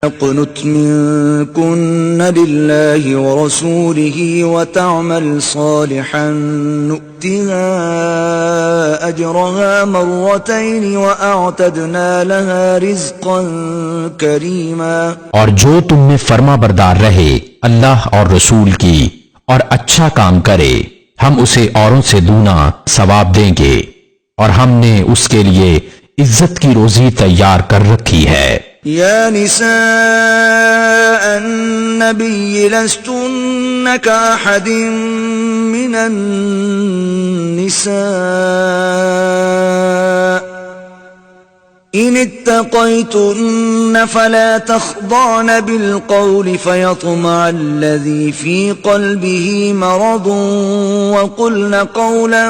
اقنت منكن لله ورسوله وتعمل صالحا نؤتها أجرها مرتين وأعتدنا لها رزقا كريما۔ اور جو تم میں فرما بردار رہے اللہ اور رسول کی اور اچھا کام کرے ہم اسے اوروں سے دونا ثواب دیں گے، اور ہم نے اس کے لیے عزت کی روزی تیار کر رکھی ہے۔ يا نساء النبي لستن كأحد من النساء إن اتقيتن فلا تخضعن بالقول فيطمع الذي في قلبه مرض وقلن قولا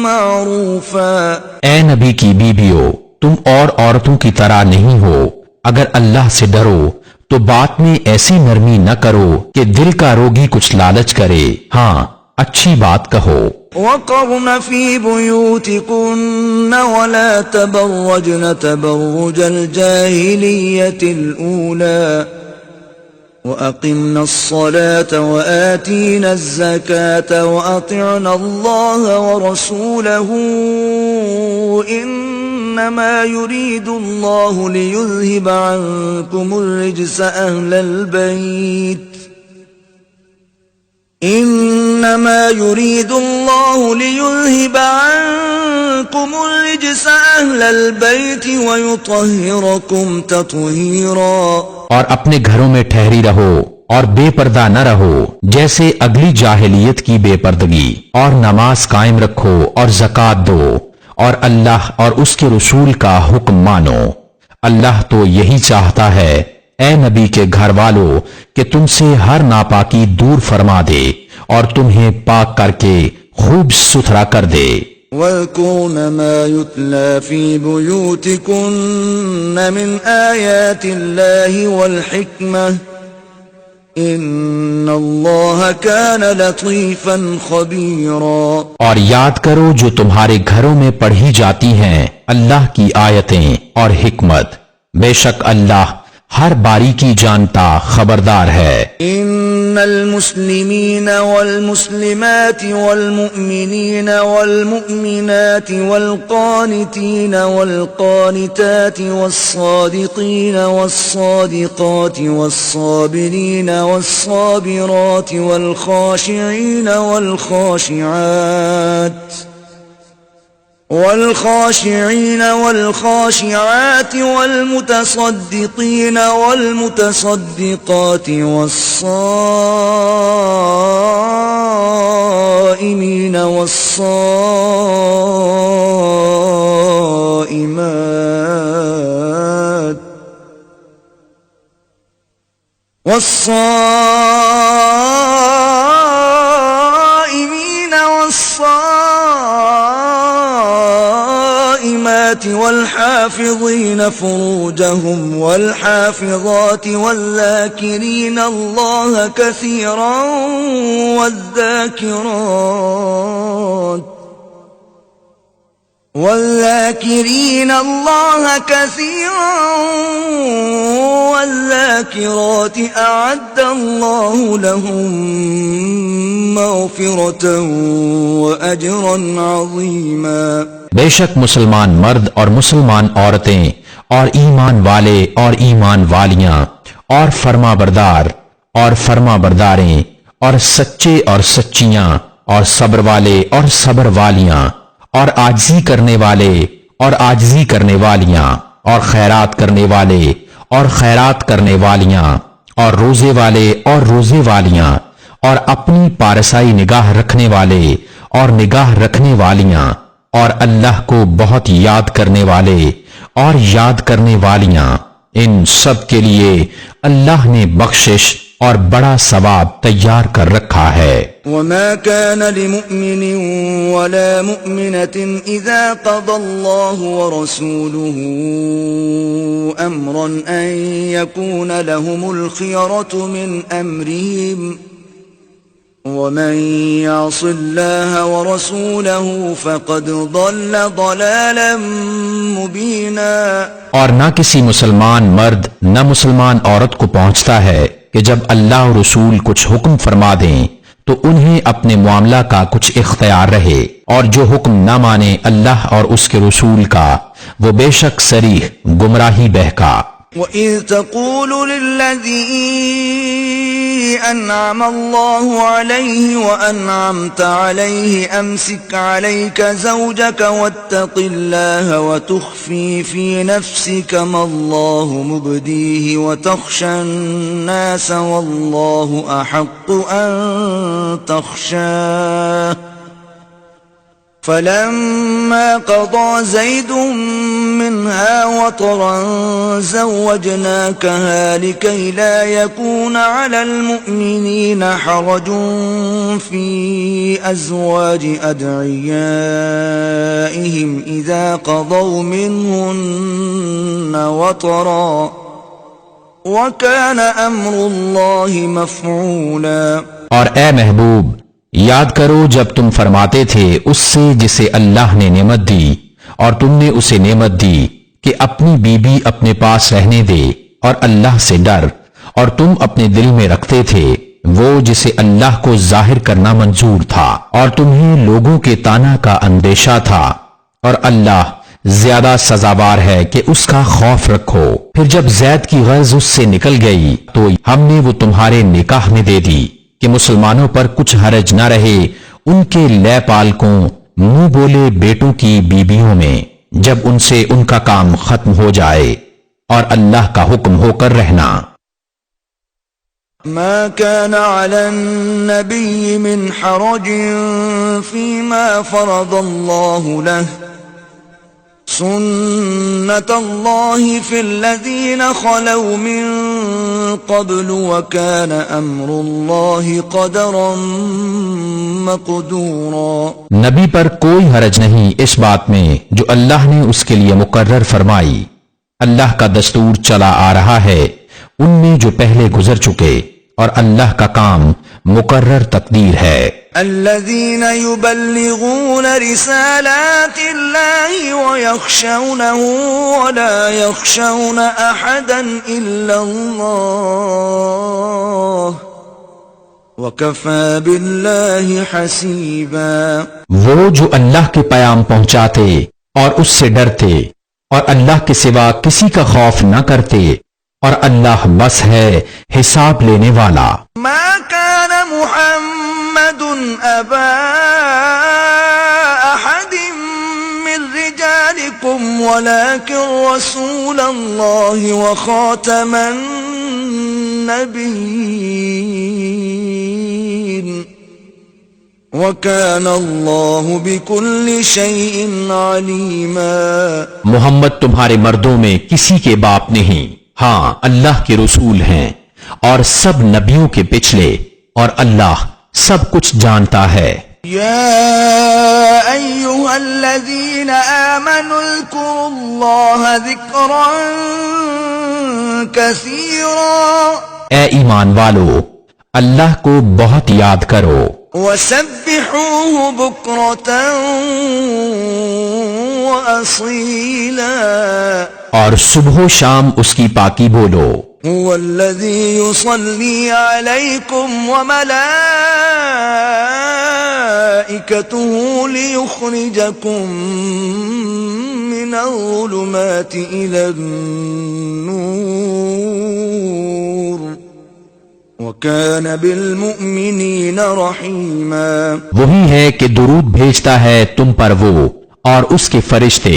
معروفا۔ اے نبی کی بیویو، تم اور عورتوں کی طرح نہیں ہو، اگر اللہ سے ڈرو تو بات میں ایسی نرمی نہ کرو کہ دل کا روگی کچھ لالچ کرے، ہاں اچھی بات کہو۔ وقرن في بيوتكن ولا تبرجن تبرج الجاهلية الأولى وأقمنا الصلاة وآتينا الزكاة وأطعنا الله ورسوله إنما يريد الله ليذهب عنكم الرجس أهل البيت إنما يريد الله ليذهب عنكم الرجس أهل البيت ويطهركم تطهيرا۔ اور اپنے گھروں میں ٹھہری رہو اور بے پردہ نہ رہو جیسے اگلی جاہلیت کی بے پردگی، اور نماز قائم رکھو اور زکوٰۃ دو اور اللہ اور اس کے رسول کا حکم مانو۔ اللہ تو یہی چاہتا ہے اے نبی کے گھر والو کہ تم سے ہر ناپاکی دور فرما دے اور تمہیں پاک کر کے خوب ستھرا کر دے۔ وَاذْكُرْنَ مَا يُتْلَى فِي بُيُوتِكُنَّ مِنْ آيَاتِ اللَّهِ وَالْحِكْمَةِ إِنَّ اللَّهَ كَانَ لَطِيفًا خَبِيرًا۔ اور یاد کرو جو تمہارے گھروں میں پڑھی جاتی ہیں اللہ کی آیتیں اور حکمت، بے شک اللہ ہر باریکی جانتا خبردار ہے۔ ان المسلمین والمسلمات والمؤمنین والمؤمنات والقانتین والقانتات والصادقین والصادقات والصابرین والصابرات والخاشعین والخاشعين والخاشعات والمتصدقين والمتصدقات والصائمين والصائمات والحافظين فروجهم والحافظات والذاكرين الله كثيرا والذاكرين الله كثيرا والذاكرات أعد الله لهم مغفرة وأجرا عظيما۔ بے شک مسلمان مرد اور مسلمان عورتیں اور ایمان والے اور ایمان والیاں اور فرما بردار اور فرما برداریں اور سچے اور سچیاں اور صبر والے اور صبر والیاں اور عاجزی کرنے والے اور عاجزی کرنے والیاں اور خیرات کرنے والے اور خیرات کرنے والیاں اور روزے والے اور روزے والیاں اور اپنی پارسائی نگاہ رکھنے والے اور نگاہ رکھنے والیاں اور اللہ کو بہت یاد کرنے والے اور یاد کرنے والیاں، ان سب کے لیے اللہ نے بخشش اور بڑا ثواب تیار کر رکھا ہے۔ وما كان لمؤمن ولا مؤمنة إذا قضى الله ورسوله أمرا أن يكون لهم الخيرة من أمرهم ومن يعص الله ورسوله فقد ضل ضلالا مبينا۔ اور نہ کسی مسلمان مرد نہ مسلمان عورت کو پہنچتا ہے کہ جب اللہ اور رسول کچھ حکم فرما دیں تو انہیں اپنے معاملہ کا کچھ اختیار رہے، اور جو حکم نہ مانے اللہ اور اس کے رسول کا وہ بے شک صریح گمراہی بہکا۔ وَإِذْ تَقُولُ لِلَّذِي أَنْعَمَ اللَّهُ عَلَيْهِ وَأَنْعَمْتَ عَلَيْهِ أَمْسِكْ عَلَيْكَ زَوْجَكَ وَاتَّقِ اللَّهَ وَتُخْفِي فِي نَفْسِكَ مَا اللَّهُ مُبْدِيهِ وَتَخْشَى النَّاسَ وَاللَّهُ أَحَقُّ أَن تَخْشَاهُ فَلَمَّا قَضَى زَيْدٌ مِّنْهَا وَطَرًا زَوَّجْنَاكَهَا لِكَيْ لَا يَكُونَ عَلَى الْمُؤْمِنِينَ حَرَجٌ فِي أَزْوَاجِ أَدْعِيَائِهِمْ إِذَا قَضَوْا مِنْهُنَّ وَطَرًا وَكَانَ أَمْرُ اللَّهِ مَفْعُولًا۔ اور اے محبوب، یاد کرو جب تم فرماتے تھے اس سے جسے اللہ نے نعمت دی اور تم نے اسے نعمت دی کہ اپنی بیوی اپنے پاس رہنے دے اور اللہ سے ڈر، اور تم اپنے دل میں رکھتے تھے وہ جسے اللہ کو ظاہر کرنا منظور تھا، اور تمہیں لوگوں کے طعنہ کا اندیشہ تھا، اور اللہ زیادہ سزاوار ہے کہ اس کا خوف رکھو۔ پھر جب زید کی غرض اس سے نکل گئی تو ہم نے وہ تمہارے نکاح میں دے دی کہ مسلمانوں پر کچھ حرج نہ رہے ان کے لے پالکوں منہ بولے بیٹوں کی بیویوں میں جب ان سے ان کا کام ختم ہو جائے، اور اللہ کا حکم ہو کر رہنا۔ ما كان على النبي من حرج فيما فرض الله له سنة الله في الذين خلوا من قبل وكان أمر الله قدرا مقدورا۔ نبی پر کوئی حرج نہیں اس بات میں جو اللہ نے اس کے لیے مقرر فرمائی، اللہ کا دستور چلا آ رہا ہے ان میں جو پہلے گزر چکے، اور اللہ کا کام مقرر تقدیر ہے۔ الذين يبلغون رسالات الله ويخشونه ولا يخشون أحدا إلا الله وكفى بالله حسيبا۔ وہ جو اللہ کے پیام پہنچاتے اور اس سے ڈرتے اور اللہ کے سوا کسی کا خوف نہ کرتے، اور اللہ بس ہے حساب لینے والا۔ ما كان محمد أبا أحد من رجالكم ولكن رسول الله وخاتم النبيين وكان الله بكل شيء عليما۔ محمد تمہارے مردوں میں کسی کے باپ نہیں، ہاں اللہ کے رسول ہیں اور سب نبیوں کے پچھلے، اور اللہ سب کچھ جانتا ہے۔ يا أيها الذين آمنوا اذكروا الله ذكرا كثيرا۔ اے ایمان والو، اللہ کو بہت یاد کرو، وسبحوه بكرة وأصيلا۔ اور صبح و شام اس کی پاکی بولو۔ هو الذي يصلي عليكم وملائكته ليخرجكم من الظلمات إلى النور وكان بالمؤمنين رحيما۔ وہی ہے کہ درود بھیجتا ہے تم پر وہ اور اس کے فرشتے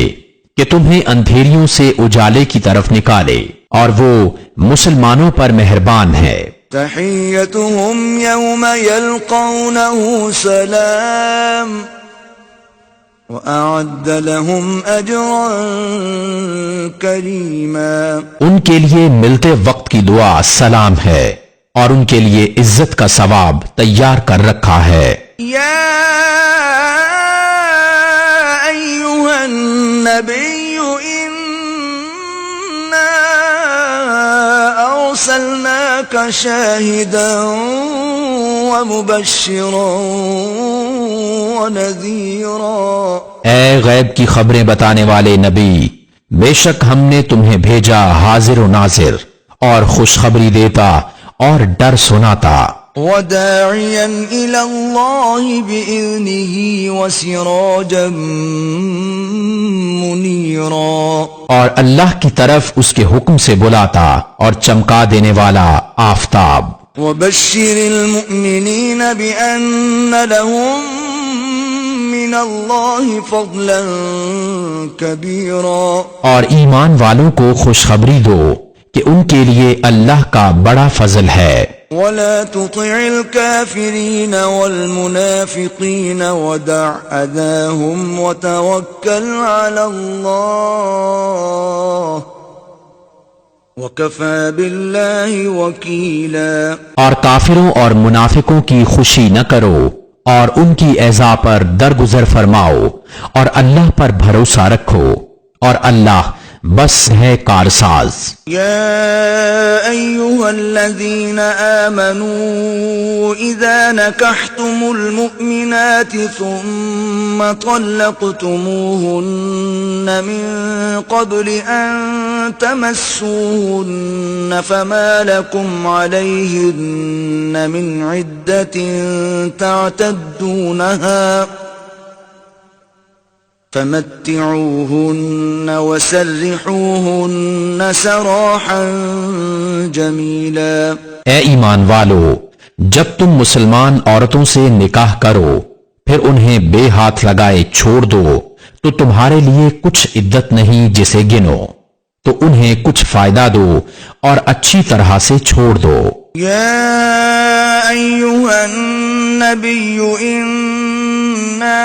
کہ تمہیں اندھیریوں سے اجالے کی طرف نکالے، اور وہ مسلمانوں پر مہربان ہے۔ تحيتهم يوم يلقونه سلام وأعد لهم أجرا كريما۔ ان کے لیے ملتے وقت کی دعا سلام ہے، اور ان کے لیے عزت کا ثواب تیار کر رکھا ہے۔ يا أيها النبي إنا أرسلناك شاهدا ومبشرا ونذيرا. اے غیب کی خبریں بتانے والے نبی، بے شک ہم نے تمہیں بھیجا حاضر و ناظر اور خوشخبری دیتا اور ڈر سناتا. وداعيا إلى الله بإذنه وسراجا منيرا. اور اللہ کی طرف اس کے حکم سے بلاتا اور چمکا دینے والا آفتاب. وبشر المؤمنين بأن لهم من الله فضلا كبيرا. اور ایمان والوں کو خوشخبری دو کہ ان کے لیے اللہ کا بڑا فضل ہے. ولا تطع الكافرين والمنافقين ودع أذاهم وتوكل على الله وكفى بالله وكيلا. اور کافروں اور منافقوں کی خوشی نہ کرو اور ان کی ایذا پر درگزر فرماؤ اور اللہ پر بھروسہ رکھو اور اللہ بس ہے کارساز. يا أيها الذين آمنوا إذا نكحتم المؤمنات ثم طلقتموهن من قبل أن تمسوهن فما لكم عليهن من عدة تعتدونها فمتعوهن وسرحوهن سراحا جميلا. اے ایمان والو، جب تم مسلمان عورتوں سے نکاح کرو پھر انہیں بے ہاتھ لگائے چھوڑ دو تو تمہارے لیے کچھ عدت نہیں جسے گنو، تو انہیں کچھ فائدہ دو اور اچھی طرح سے چھوڑ دو. يا أيها النبي إنا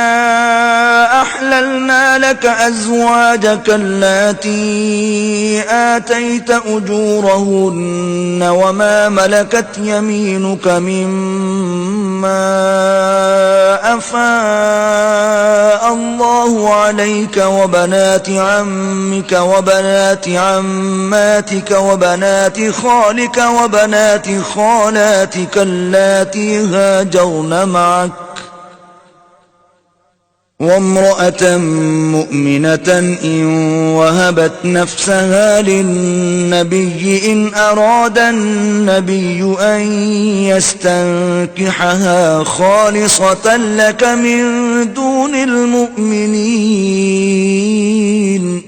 أحللنا لك أزواجك اللاتي آتيت أجورهن وما ملكت يمينك مما أفاء الله عليك وبنات عمك وبنات عماتك وبنات خالك وبنات خالاتك اللاتي هاجرن معك وامرأة مؤمنة إن وهبت نفسها للنبي إن أراد النبي أن يستنكحها خالصة لك من دون المؤمنين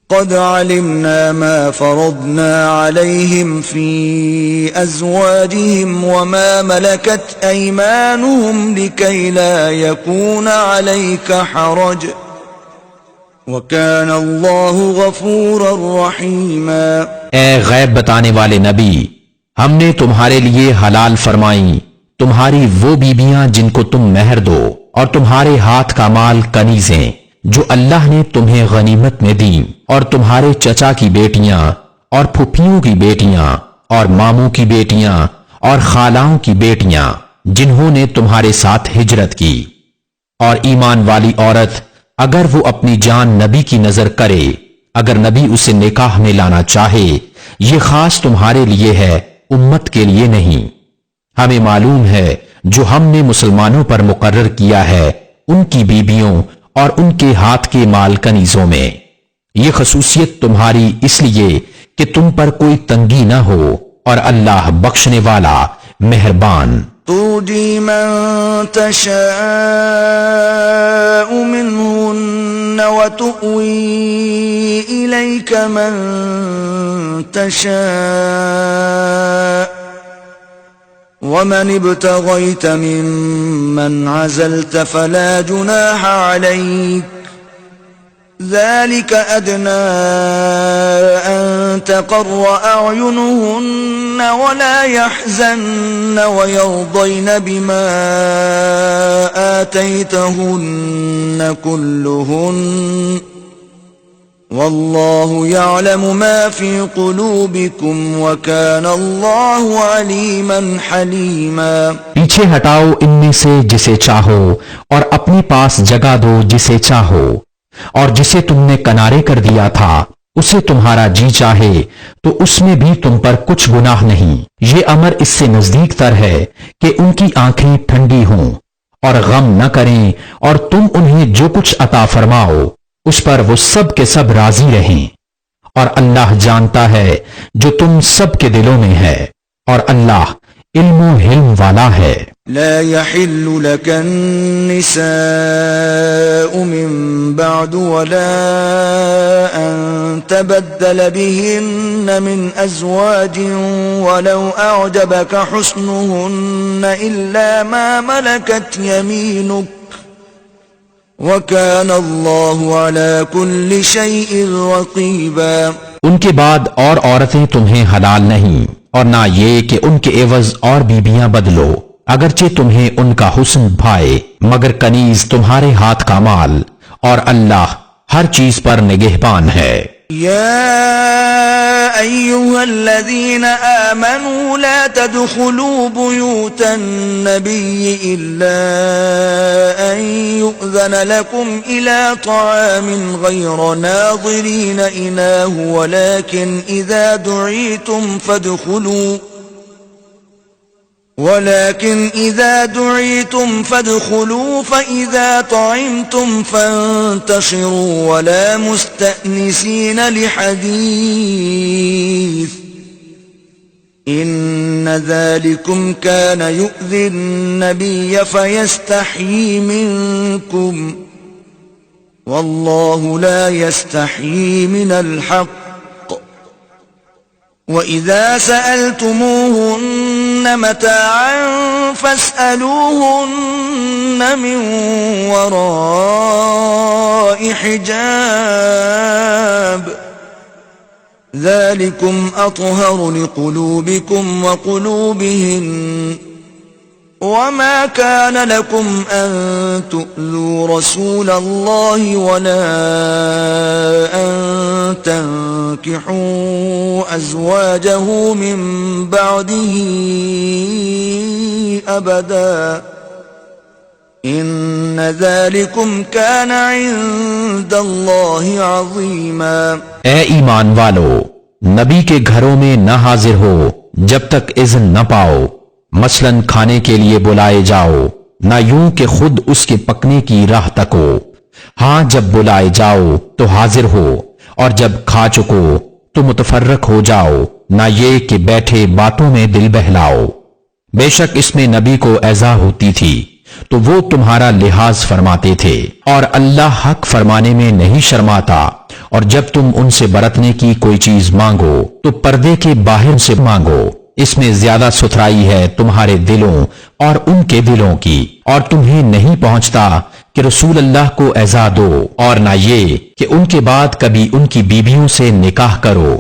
قد علمنا ما فرضنا عليهم في أزواجهم وما ملكت أيمانهم لكي لا يكون عليك حرج وكان الله غفورا رحيما. اے غیب بتانے والے نبی، ہم نے تمہارے لیے حلال فرمائیں تمہاری وہ بیویاں جن کو تم مہر دو اور تمہارے ہاتھ کا مال کنیزیں جو اللہ نے تمہیں غنیمت میں دیں، اور تمہارے چچا کی بیٹیاں اور پھپھیوں کی بیٹیاں اور ماموں کی بیٹیاں اور خالاؤں کی بیٹیاں جنہوں نے تمہارے ساتھ ہجرت کی. اور ایمان والی عورت اگر وہ اپنی جان نبی کی نظر کرے، اگر نبی اسے نکاح میں لانا چاہے، یہ خاص تمہارے لیے ہے، امت کے لیے نہیں. ہمیں معلوم ہے جو ہم نے مسلمانوں پر مقرر کیا ہے ان کی بیویوں اور ان کے ہاتھ کے مال کنیزوں میں. یہ خصوصیت تمہاری اس لیے کہ تم پر کوئی تنگی نہ ہو اور اللہ بخشنے والا مہربان. ترجي من تشاء منهن وتؤوي إليك من تشاء ومن ابتغيت ممن عزلت فلا جناح عليك ذلك أدنى أن تقر أعينهن ولا يحزن ويرضين بما آتيتهن كلهن والله يعلم ما في قلوبكم وكان الله عليما حليما. پیچھے ہٹاؤ ان میں سے جسے چاہو اور اپنے پاس جگہ دو جسے چاہو، اور جسے تم نے کنارے کر دیا تھا اسے تمہارا جی چاہے تو اس میں بھی تم پر کچھ گناہ نہیں۔ یہ امر اس سے نزدیک تر ہے کہ ان کی آنکھیں ٹھنڈی ہوں اور غم نہ کریں، اور تم انہیں جو کچھ عطا فرماؤ اس پر وہ سب کے سب راضی رہیں، اور اللہ جانتا ہے جو تم سب کے دلوں میں ہے، اور اللہ علم و حلم والا ہے۔ لا يحل لك النساء من بعد ولا أن تبدل بهن من أزواج ولو أعجبك حسنهن إلا ما ملكت يمينك وكان الله على كل شيء رقيبا۔ ان کے بعد اور عورتیں تمہیں حلال نہیں، اور نہ یہ کہ ان کے عوض اور بیویاں بدلو، اگرچہ تمہیں ان کا حسن بھائے، مگر کنیز تمہارے ہاتھ کا مال، اور اللہ ہر چیز پر نگہبان ہے۔ يا أيها الذين آمنوا لا تدخلوا بيوت النبي إلا أن يؤذن لكم إلى طعام غير ناظرين إناه ولكن إذا دعيتم فادخلوا فإذا طعمتم فانتشروا ولا مستأنسين لحديث إن ذلكم كان يؤذي النبي فيستحيي منكم والله لا يستحيي من الحق وَإِذَا سَأَلْتُمُوهُنَّ مَتَاعًا فَاسْأَلُوهُنَّ مِنْ وَرَاءِ حِجَابٍ ذَلِكُمْ أَطْهَرُ لِقُلُوبِكُمْ وَقُلُوبِهِنَّ وَمَا كَانَ لَكُمْ أَن تُؤْذُوا رَسُولَ اللَّهِ وَلَا أَن تَنكِحُوا أَزْوَاجَهُ مِن بَعْدِهِ أَبَدًا إِنَّ ذَلِكُمْ كَانَ عِندَ اللَّهِ عَظِيمًا۔ اے ایمان والو، نبی کے گھروں میں نہ حاضر ہو جب تک اذن نہ پاؤ، مثلاً کھانے کے لیے بلائے جاؤ، نہ یوں کہ خود اس کے پکنے کی راہ تکو، ہاں جب بلائے جاؤ تو حاضر ہو، اور جب کھا چکو تو متفرق ہو جاؤ، نہ یہ کہ بیٹھے باتوں میں دل بہلاؤ۔ بے شک اس میں نبی کو ایذا ہوتی تھی تو وہ تمہارا لحاظ فرماتے تھے، اور اللہ حق فرمانے میں نہیں شرماتا، اور جب تم ان سے برتنے کی کوئی چیز مانگو تو پردے کے باہر سے مانگو، اس میں زیادہ ستھرائی ہے تمہارے دلوں اور ان کے دلوں کی، اور تمہیں نہیں پہنچتا کہ رسول اللہ کو ایذا دو، اور نہ یہ کہ ان کے بعد کبھی ان کی بیویوں سے نکاح کرو،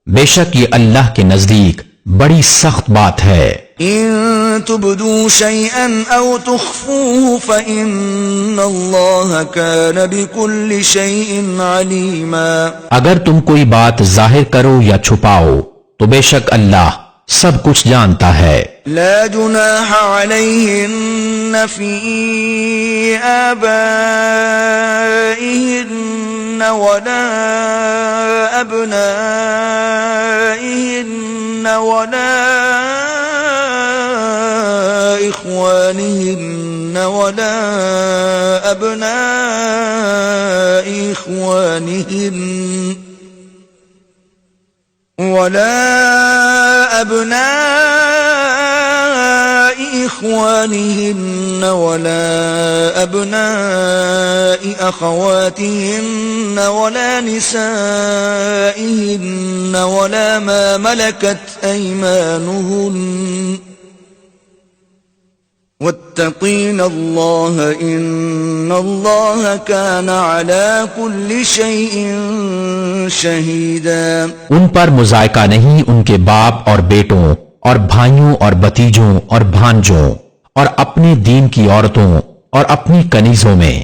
بے شک یہ اللہ کے نزدیک بڑی سخت بات ہے۔ إن تبدوا شيئا أو تخفوه فإن الله كان بكل شيء عليما۔ اگر تم کوئی بات ظاہر کرو یا چھپاؤ تو بے شک اللہ سب کچھ جانتا ہے۔ لا جناح عليهن في آبائهن ولا أبنائهن ولا إخوانهن ولا أبناء إخوانهن ولا أبناء أخواتهن ولا نسائهن ولا ما ملكت أيمانهن واتقين الله إن الله كان على كل شيء شهيدا۔ ان پر مذائقہ نہیں ان کے باپ اور بیٹوں اور بھائیوں اور بتیجوں اور بھانجوں اور اپنے دین کی عورتوں اور اپنی کنیزوں میں،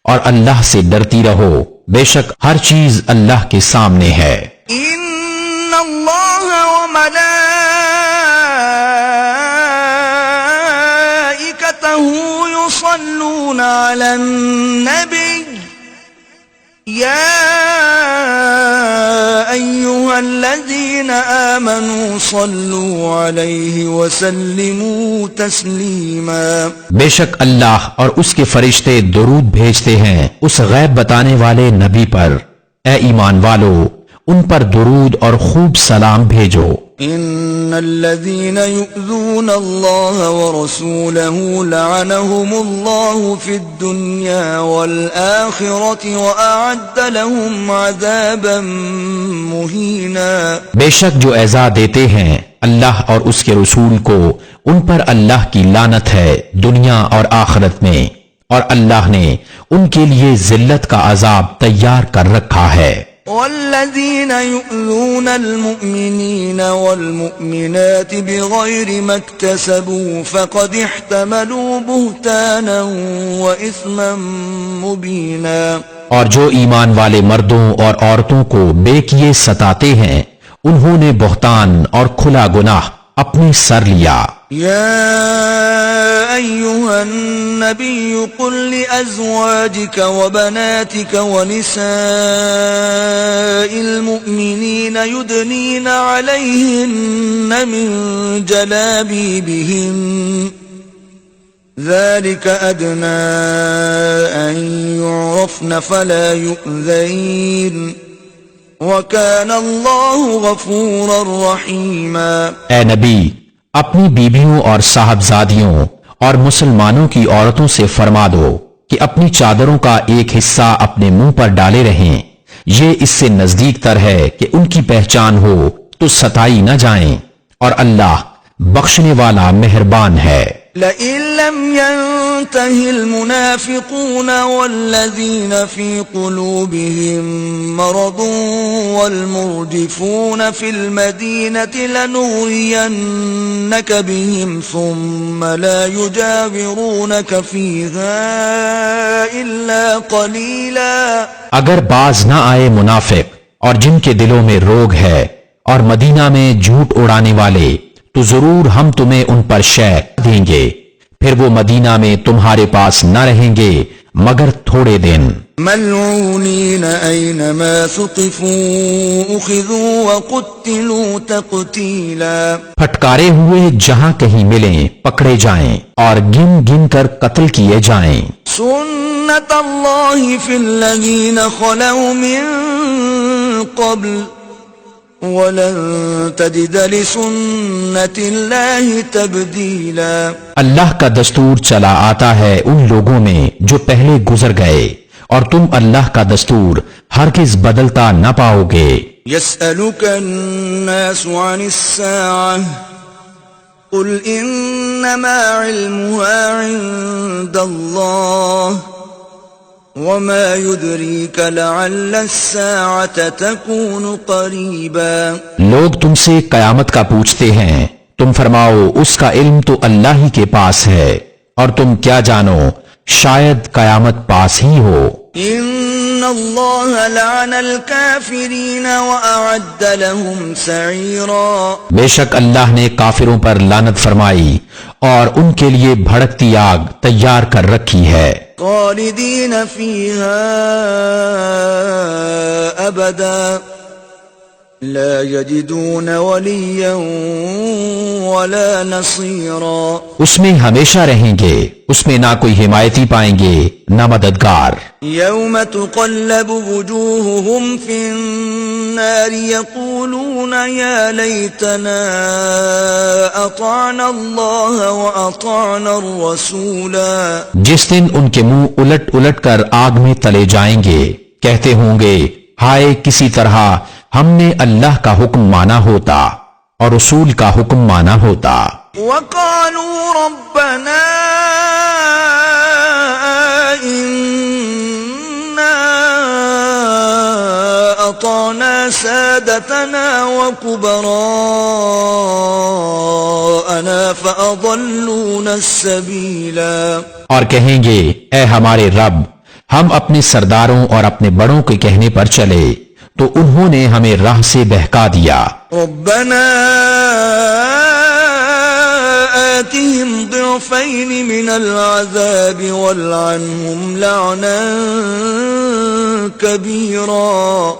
اور اللہ سے ڈرتی رہو، بے شک ہر چیز اللہ کے سامنے ہے۔ ان اللہ وملائکتہ یصلون علی النبی یا آمنوا صلوا عليه وسلموا تسلیما. بے شک اللہ اور اس کے فرشتے درود بھیجتے ہیں اس غیب بتانے والے نبی پر. اے ایمان والو ان پر درود اور خوب سلام بھیجو. ان الذين يؤذون الله ورسوله لعنهم الله في الدنيا والآخرة وأعد لهم عذابا مهينا. بے شک جو ایذا دیتے ہیں اللہ اور اس کے رسول کو ان پر اللہ کی لعنت ہے دنیا اور آخرت میں، اور اللہ نے ان کے لیے ذلت کا عذاب تیار کر رکھا ہے. والذين يؤذون المؤمنين والمؤمنات بغير ما اكتسبوا فقد احتملوا بهتانا وإثما مبينا. اور جو ایمان والے مردوں اور عورتوں کو بے کیے ستاتے ہیں انہوں نے بہتان اور کھلا گناہ اپنے سر لیا. يا أيها النبي قل لأزواجك وبناتك ونساء المؤمنين يدنين عليهن من جلابيبهن ذلك أدنى أن يعرفن فلا يؤذين وَكَانَ اللَّهُ غَفُورًا رَحِيمًا. اے نبی اپنی بیویوں اور صاحبزادیوں اور مسلمانوں کی عورتوں سے فرما دو کہ اپنی چادروں کا ایک حصہ اپنے منہ پر ڈالے رہیں، یہ اس سے نزدیک تر ہے کہ ان کی پہچان ہو تو ستائی نہ جائیں، اور اللہ بخشنے والا مہربان ہے. لئن لم ينته المنافقون والذين في قلوبهم مرض والمرجفون في المدينة لنغرينك بهم ثم لا يجاورونك فيها إلا قليلا. اگر باز نہ آئے منافق اور جن کے دلوں میں روگ ہے اور مدینہ میں جھوٹ اڑانے والے تو ضرور ہم تمہیں ان پر شے دیں گے، پھر وہ مدینہ میں تمہارے پاس نہ رہیں گے مگر تھوڑے دن. ملعونین اینما ثقفوا اخذوا وقتلوا تقتیلا. پھٹکارے ہوئے جہاں کہیں ملیں پکڑے جائیں اور گن گن کر قتل کیے جائیں. سنت اللہ فی الذین خلوا من قبل وَلَن تَجِدَ لِسُنَّةِ اللَّهِ تَبْدِيلًا. اللہ کا دستور چلا آتا ہے ان لوگوں میں جو پہلے گزر گئے، اور تم اللہ کا دستور ہرگز بدلتا نہ پاؤ گے. يَسْأَلُكَ النَّاسُ عَنِ السَّاعَةِ قُلْ إِنَّمَا عِلْمُهَا عِندَ اللَّهِ وَمَا يُدْرِيكَ لَعَلَّ السَّاعَةَ تَكُونُ قَرِيبًا. لوگ تم سے قیامت کا پوچھتے ہیں، تم فرماؤ اس کا علم تو اللہ ہی کے پاس ہے، اور تم کیا جانو شاید قیامت پاس ہی ہو. إِنَّ اللَّهَ لَعَنَ الْكَافِرِينَ وَأَعَدَّ لَهُمْ سَعِيرًا. بے شک اللہ نے کافروں پر لعنت فرمائی اور ان کے لیے بھڑکتی آگ تیار کر رکھی ہے. خالدین فیہا ابدا لا یجدون ولیا ولا نصیرا. اس میں ہمیشہ رہیں گے، اس میں نہ کوئی حمایتی پائیں گے نہ مددگار. یوم تقلب وجوہہم فی النار یقولون یا لیتنا اطعنا اللہ واطعنا الرسولا. جس دن ان کے منہ الٹ الٹ کر آگ میں تلے جائیں گے، کہتے ہوں گے ہائے کسی طرح ہم نے اللہ کا حکم مانا ہوتا اور رسول کا حکم مانا ہوتا. وَقَالُوا رَبَّنَا إِنَّا أَطَعْنَا سَادَتَنَا وَكُبَرَاءَنَا فَأَضَلُّونَا السَّبِيلَا. اور کہیں گے اے ہمارے رب ہم اپنے سرداروں اور اپنے بڑوں کے کہنے پر چلے تو انہوں نے ہمیں راہ سے بہکا دیا. ربنا آتهم ضعفين من العذاب والعنهم لعنا كبيرا.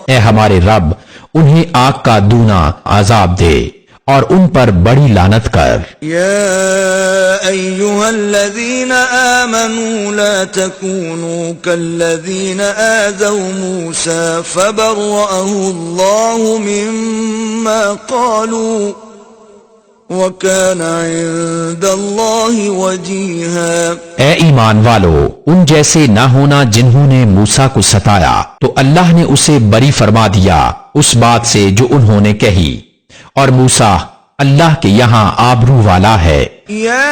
اے ہمارے رب انہیں آگ کا دونا عذاب دے اور ان پر بڑی لعنت کر۔ يا أيها الذين آمنوا لا تكونوا كالذين آذوا موسى فبرأه الله مما قالوا وَكَانَ عِندَ اللَّهِ وَجِيهًا۔ اے ایمان والو، ان جیسے نہ ہونا جنہوں نے موسیٰ کو ستایا، تو اللہ نے اسے بری فرما دیا اس بات سے جو انہوں نے کہی، اور موسیٰ اللہ کے یہاں آبرو والا ہے۔ یا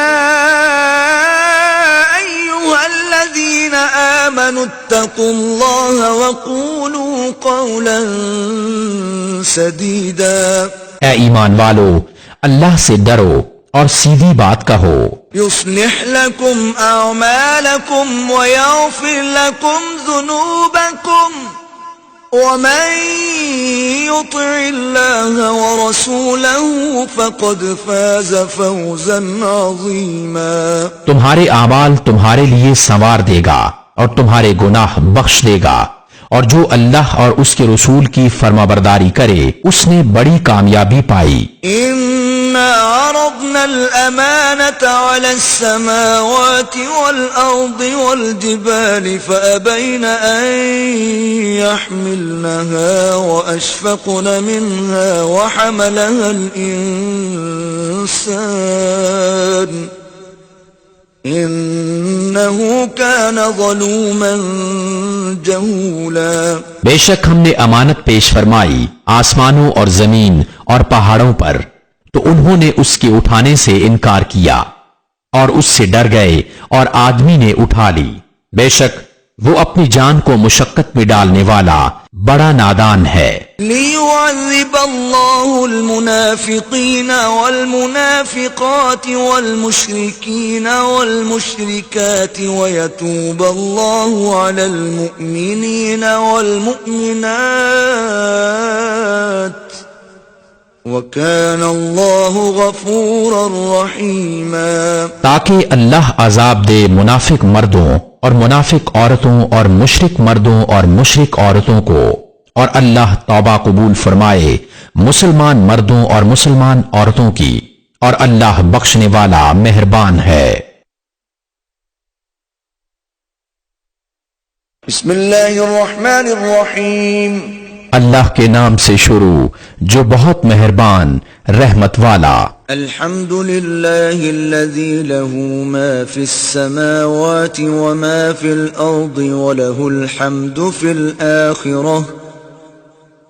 ایھا الذین آمنوا اتقوا اللہ وقولوا قولا سدیدا۔ اے ایمان والو، اللہ سے ڈرو اور سیدھی بات کہو۔ یصلح لکم اعمالکم ویغفر لکم ذنوبکم ومن یطع اللہ ورسولہ فقد فاز فوزا عظیما۔ تمہارے اعمال تمہارے لیے سنوار دے گا اور تمہارے گناہ بخش دے گا، اور جو اللہ اور اس کے رسول کی فرمانبرداری کرے اس نے بڑی کامیابی پائی۔ إِنَّا عَرَضْنَا الْأَمَانَةَ عَلَى السَّمَاوَاتِ وَالْأَرْضِ وَالْجِبَالِ فَأَبَيْنَ أَن يَحْمِلْنَهَا وَأَشْفَقْنَ مِنْهَا وَحَمَلَهَا الْإِنسَانُ إِنَّهُ كَانَ ظَلُومًا جَهُولًا۔ بے شک ہم نے امانت پیش فرمائی آسمانوں اور زمین اور پہاڑوں پر، تو انہوں نے اس کے اٹھانے سے انکار کیا اور اس سے ڈر گئے اور آدمی نے اٹھا لی۔ بے شک وہ اپنی جان کو مشقت میں ڈالنے والا بڑا نادان ہے۔ لِيُعَذِّبَ اللَّهُ الْمُنَافِقِينَ وَالْمُنَافِقَاتِ وَالْمُشْرِكِينَ وَالْمُشْرِكَاتِ وَيَتُوبَ اللَّهُ عَلَى الْمُؤْمِنِينَ وَالْمُؤْمِنَاتِ وَكَانَ اللَّهُ غَفُورًا رَحِيمًا۔ تاکہ اللہ عذاب دے منافق مردوں اور منافق عورتوں اور مشرک مردوں اور مشرک عورتوں کو، اور اللہ توبہ قبول فرمائے مسلمان مردوں اور مسلمان عورتوں کی، اور اللہ بخشنے والا مہربان ہے۔ بسم اللہ الرحمن الرحیم۔ اللہ کے نام سے شروع جو بہت مہربان رحمت والا۔ الحمد للہ الذی له ما فی السماوات وما فی الارض وله الحمد فی الآخرہ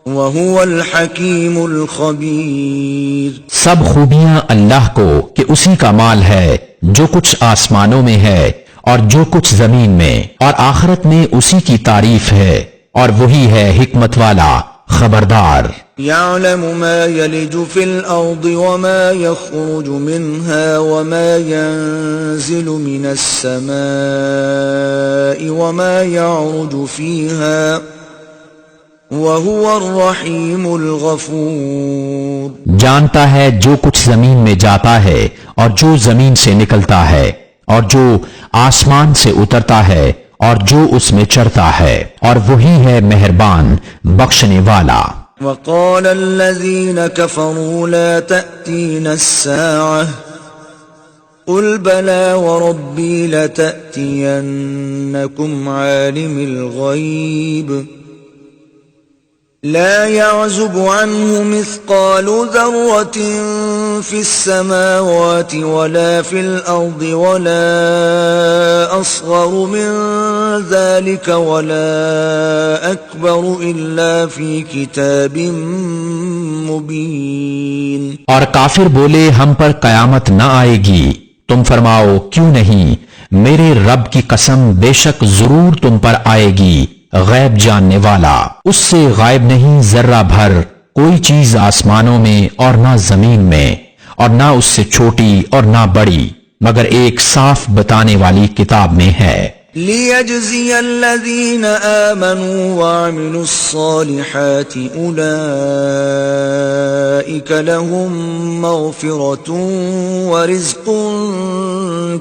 وهو الحکیم الخبیر۔ سب خوبیاں اللہ کو کہ اسی کا مال ہے جو کچھ آسمانوں میں ہے اور جو کچھ زمین میں، اور آخرت میں اسی کی تعریف ہے، اور وہی ہے حکمت والا خبردار۔ يعلم ما يلج في الأرض وما يخرج منها وما ينزل من السماء وما يعرج فيها وهو الرحيم الغفور۔ جانتا ہے جو کچھ زمین میں جاتا ہے اور جو زمین سے نکلتا ہے اور جو آسمان سے اترتا ہے اور جو اس میں چڑھتا ہے، اور وہی ہے مہربان بخشنے والا۔ وقال الذين كفروا لا تأتينا الساعة قل بلى وربي لتأتينكم عالم الغيب لا يعزب عنه مثقال ذرة في السماوات ولا في الأرض ولا أصغر من ذلك ولا أكبر إلا في كتاب مبين۔ اور کافر بولے ہم پر قیامت نہ آئے گی، تم فرماؤ کیوں نہیں، میرے رب کی قسم بے شک ضرور تم پر آئے گی غیب جاننے والا، اس سے غائب نہیں ذرہ بھر کوئی چیز آسمانوں میں اور نہ زمین میں، اور نہ اس سے چھوٹی اور نہ بڑی، مگر ایک صاف بتانے والی کتاب میں ہے۔ لِيَجْزِيَ الَّذِينَ آمَنُوا وَعَمِلُوا الصَّالِحَاتِ أُولَئِكَ لَهُم مَّغْفِرَةٌ وَرِزْقٌ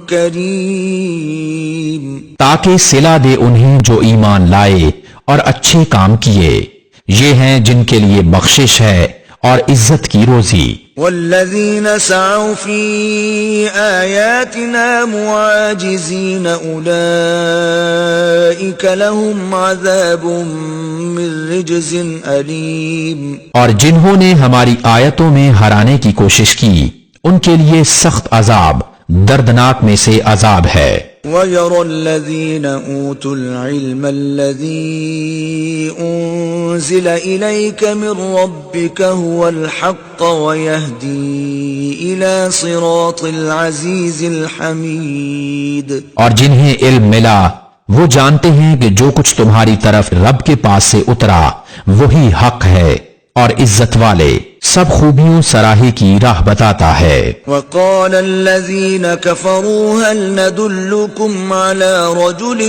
کریم۔ تاکہ صلہ دے انہیں جو ایمان لائے اور اچھے کام کیے، یہ ہیں جن کے لیے بخشش ہے اور عزت کی روزی. والذين سعوا في آياتنا معاجزين أولئك لهم عذاب من رجز أليم. اور جنہوں نے ہماری آیتوں میں ہرانے کی کوشش کی ان کے لیے سخت عذاب دردناک میں سے عذاب ہے. وَيَرَى الَّذِينَ أُوتُوا الْعِلْمَ الَّذِي أُنزِلَ إِلَيْكَ مِنْ رَبِّكَ هُوَ الْحَقَّ وَيَهْدِي إِلَى صِرَاطِ الْعَزِيزِ الْحَمِيدِ. اور جنہیں علم ملا وہ جانتے ہیں کہ جو کچھ تمہاری طرف رب کے پاس سے اترا وہی حق ہے اور عزت والے سب خوبیوں سراہی کی راہ بتاتا ہے. وقال الذين كفروا هل ندلكم على رجل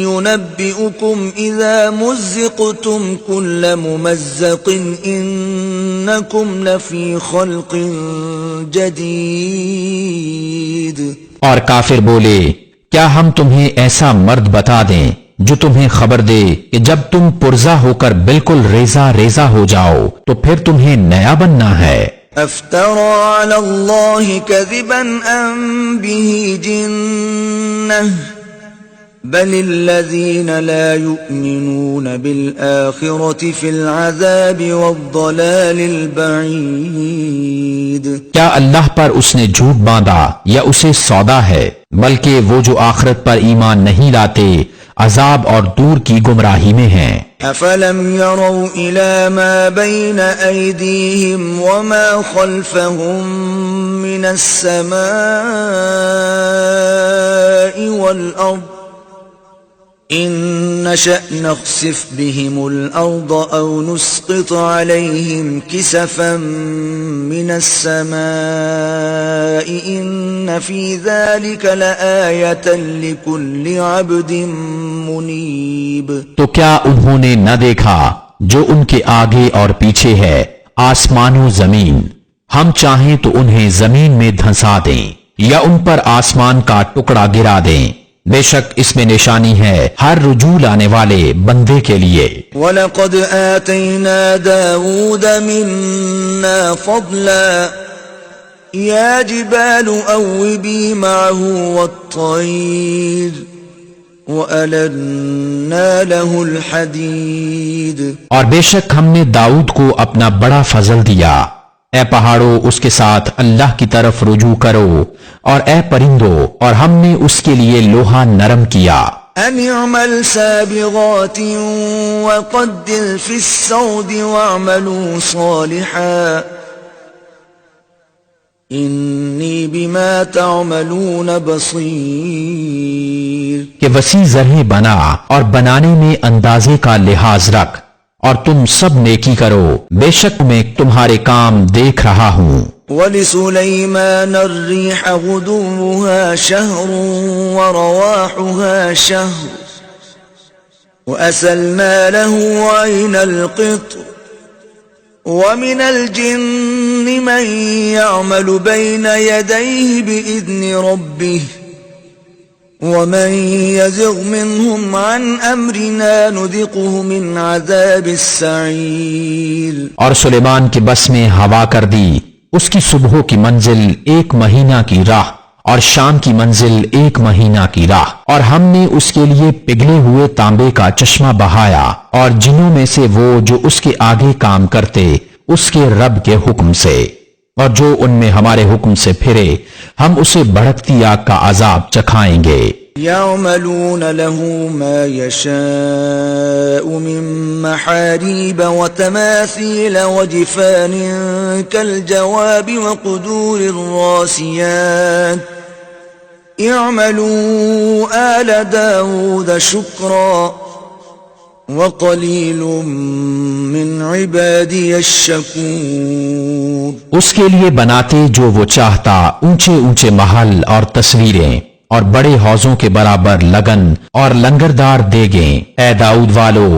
ينبئكم إذا مزقتم كل ممزق إنكم لفي خلق جديد. اور کافر بولے کیا ہم تمہیں ایسا مرد بتا دیں جو تمہیں خبر دے کہ جب تم پرزا ہو کر بالکل ریزہ ریزہ ہو جاؤ تو پھر تمہیں نیا بننا ہے. افترى على الله كذبا ام به جنة بل الذين لا يؤمنون بالآخرة في العذاب والضلال البعيد. کیا اللہ پر اس نے جھوٹ باندھا یا اسے سودا ہے؟ بلکہ وہ جو آخرت پر ایمان نہیں لاتے عذاب اور دور کی گمراہی میں ہیں. افلم يروا الى ما بين ايديهم وما خلفهم من السماء والارض ان نشأ نخسف بهم الارض او نسقط عليهم كسفا من السماء ان في ذلك لآية لكل عبد منيب. تو کیا انہوں نے نہ دیکھا جو ان کے آگے اور پیچھے ہے آسمان و زمین؟ ہم چاہیں تو انہیں زمین میں دھنسا دیں یا ان پر آسمان کا ٹکڑا گرا دیں. بے شک اس میں نشانی ہے ہر رجوع لانے والے بندے کے لیے. وَلَقَدْ آتَيْنَا دَاوُودَ مِنَّا فَضْلًا يَا جِبَالُ أَوِّبِي مَعَهُ وَالطَّيْرَ وَأَلَنَّا لَهُ الْحَدِيدَ. اور بے شک ہم نے داؤد کو اپنا بڑا فضل دیا. اے پہاڑوں اس کے ساتھ اللہ کی طرف رجوع کرو اور اے پرندوں اور ہم نے اس کے لیے لوہا نرم کیا. أَنِ اعْمَلْ سَابِغَاتٍ وَقَدِّرْ فِي السَّوْدِ وَاعْمَلُوا صَالِحًا إِنِّي بِمَا تَعْمَلُونَ بَصِيرٌ. کہ وسیع زرہیں بنا اور بنانے میں اندازے کا لحاظ رکھ اور تم سب نیکی کرو بے شک میں تمہارے کام دیکھ رہا ہوں. وَلِسُلَيْمَانَ الرِّيحَ غُدُوُّهَا شَهْرٌ وَرَوَاحُهَا شَهْرٌ وَأَسَلْنَا لَهُ عَيْنَ الْقِطْرِ وَمِنَ الْجِنِّ مَن يَعْمَلُ بَيْنَ يَدَيْهِ بِإِذْنِ رَبِّهِ وَمَن يَزِغْ مِنْهُمْ عَنْ أَمْرِنَا نُذِقْهُ مِنْ عَذَابِ السَّعِيرِ. اور سلیمان کے بس میں ہوا کر دی اس کی صبح کی منزل 1 مہینہ کی راہ اور شام کی منزل 1 مہینہ کی راہ. اور ہم نے اس کے لیے پگھلے ہوئے تانبے کا چشمہ بہایا اور جنوں میں سے وہ جو اس کے آگے کام کرتے اس کے رب کے حکم سے اور جو ان میں ہمارے حکم سے پھرے ہم اسے بھڑکتی آگ کا عذاب چکھائیں گے. يعملون له ما يشاء من محاريب وتماثيل وجفان كالجواب وقدور الراسيات اعملوا آل داود شكرا وقلیل من عبادی الشکور. اس کے لیے بناتے جو وہ چاہتا اونچے اونچے محل اور تصویریں اور بڑے حوضوں کے برابر لگن اور لنگردار دیگیں. اے داؤد والو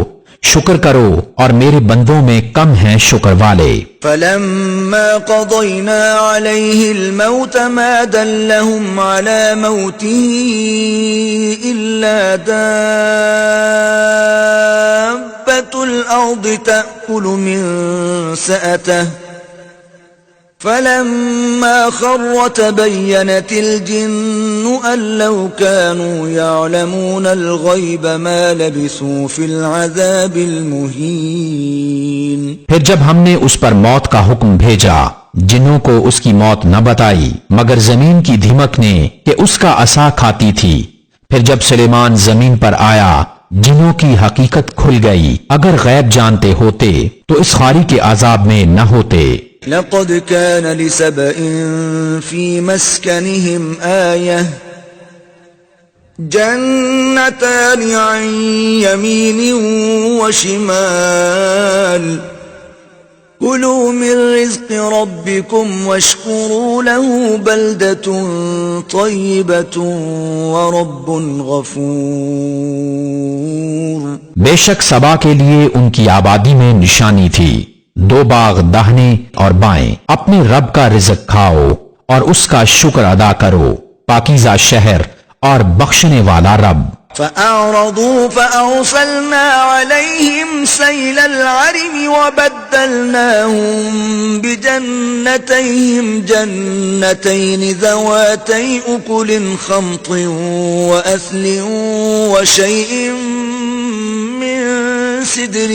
شکر کرو اور میرے بندوں میں کم ہیں شکر والے. فلما قضينا عليه الموت ما دلهم على موته إلا دابة الأرض تأكل من سأته فلما خر تبينت الجن أن لو كانوا يعلمون الغيب ما لبثوا في العذاب المهين۔ پھر جب ہم نے اس پر موت کا حکم بھیجا، جنوں کو اس کی موت نہ بتائی مگر زمین کی دھمک نے کہ اس کا عصا کھاتی تھی۔ پھر جب سلیمان زمین پر آیا، جنوں کی حقیقت کھل گئی، اگر غیب جانتے ہوتے تو اس خاری کے عذاب میں نہ ہوتے۔ لقد كان لسبإ في مسكنهم آية جنتان عن يمين وشمال كلوا من رزق ربكم واشكروا له بلدة طيبة ورب غفور۔ بے شک سبا کے لیے ان کی آبادی میں نشانی تھی، دو باغ داہنے اور بائیں، اپنے رب کا رزق کھاؤ اور اس کا شکر ادا کرو، پاکیزہ شہر اور بخشنے والا رب۔ فأعرضوا فأرسلنا عليهم سيل العرم وبدلناهم بجنتيهم جنتين ذواتي أكل خمط وأثل وشيء من سدر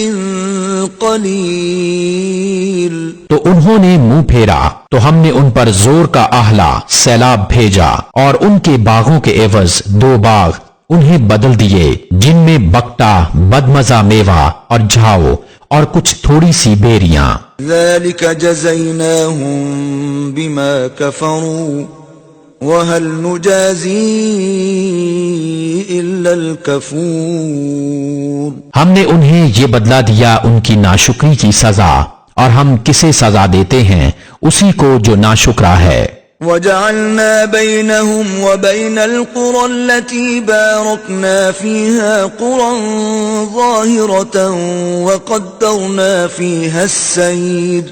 قلیل۔ تو انہوں نے منہ پھیرا تو ہم نے ان پر زور کا آہلا سیلاب بھیجا اور ان کے باغوں کے عوض دو باغ انہیں بدل دیے جن میں بکٹا بدمزہ میوہ اور جھاؤ اور کچھ تھوڑی سی بیریاں۔ ذلك جزيناهم بما كفروا وهل نجازي إلا الكفور۔ ہم نے انہیں یہ بدلہ دیا ان کی ناشکری کی سزا، اور ہم کسے سزا دیتے ہیں؟ اسی کو جو ناشکرا ہے۔ وجعلنا بينهم وبين القرى التي باركنا فيها قرى ظاهرة وقدرنا فيها السير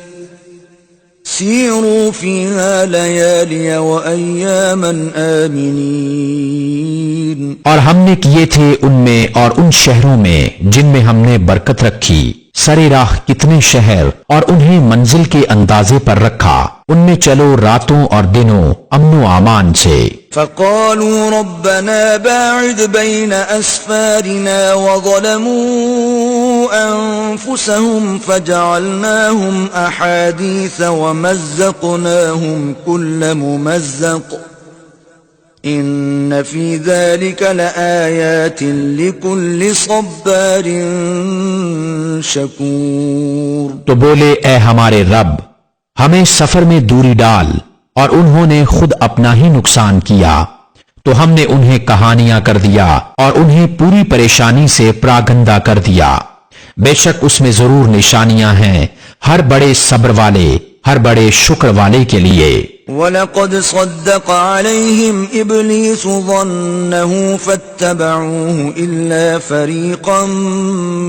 سيروا فيها ليالي وأياما آمنين۔ اور ہم نے کیے تھے ان میں اور ان شہروں میں جن میں ہم نے برکت رکھی، سرے راہ کتنے شہر، اور انہیں منزل کے اندازے پر رکھا، ان میں چلو راتوں اور دنوں امن و امان سے۔ فقالوا ربنا باعد بين أسفارنا وظلموا أنفسهم فجعلناهم أحاديث ومزقناهم كل ممزق إن في ذلك لآيات لكل صبار شكور۔ تو بولے اے ہمارے رب، ہمیں سفر میں دوری ڈال، اور انہوں نے خود اپنا ہی نقصان کیا تو ہم نے انہیں کہانیاں کر دیا اور انہیں پوری پریشانی سے پراگندہ کر دیا۔ بے شک اس میں ضرور نشانیاں ہیں ہر بڑے صبر والے، ہر بڑے شکر والے کے لیے۔ وَلَقَدْ صَدَّقَ عَلَيْهِمْ إِبْلِيسُ ظَنَّهُ فَاتَّبَعُوهُ إِلَّا فَرِيقًا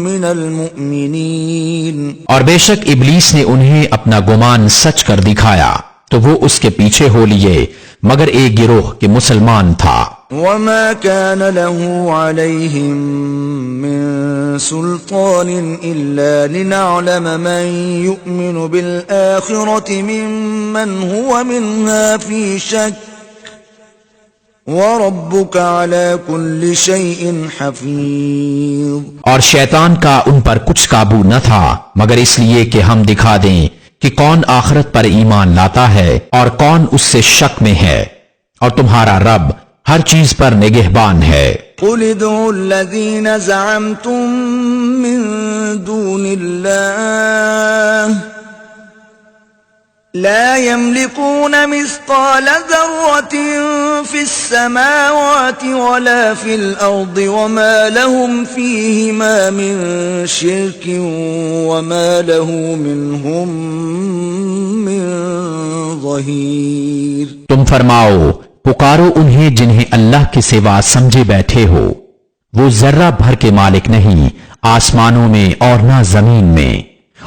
مِّنَ الْمُؤْمِنِينَ۔ اور بے شک ابلیس نے انہیں اپنا گمان سچ کر دکھایا تو وہ اس کے پیچھے ہو لیے مگر ایک گروہ کے مسلمان تھا۔ وَمَا كَانَ لَهُ عَلَيْهِمْ مِنْ سُلْطَانٍ إِلَّا لِنَعْلَمَ مَنْ يُؤْمِنُ بِالْآخِرَةِ مِمَّنْ هُوَ مِنْهَا فِي شَكٍّ وَرَبُّكَ عَلَى كُلِّ شَيْءٍ حَفِيظٌ۔ اور شیطان کا ان پر کچھ قابو نہ تھا مگر اس لیے کہ ہم دکھا دیں کہ کون آخرت پر ایمان لاتا ہے اور کون اس سے شک میں ہے، اور تمہارا رب ہر چیز پر نگہبان ہے۔ قُلِ ادْعُوا الَّذِينَ زَعَمْتُم مِّن دُونِ اللَّهِ لَا يَمْلِكُونَ مِثْقَالَ ذَرَّةٍ فِي السَّمَاوَاتِ وَلَا فِي الْأَرْضِ وَمَا لَهُمْ فِيهِمَا مِن شِرْكٍ وَمَا لَهُ مِنْهُم مِّن ظَهِيرٍ۔ تم فرماؤ پکارو انہیں جنہیں اللہ کے سوا سمجھے بیٹھے ہو، وہ ذرہ بھر کے مالک نہیں آسمانوں میں اور نہ زمین میں،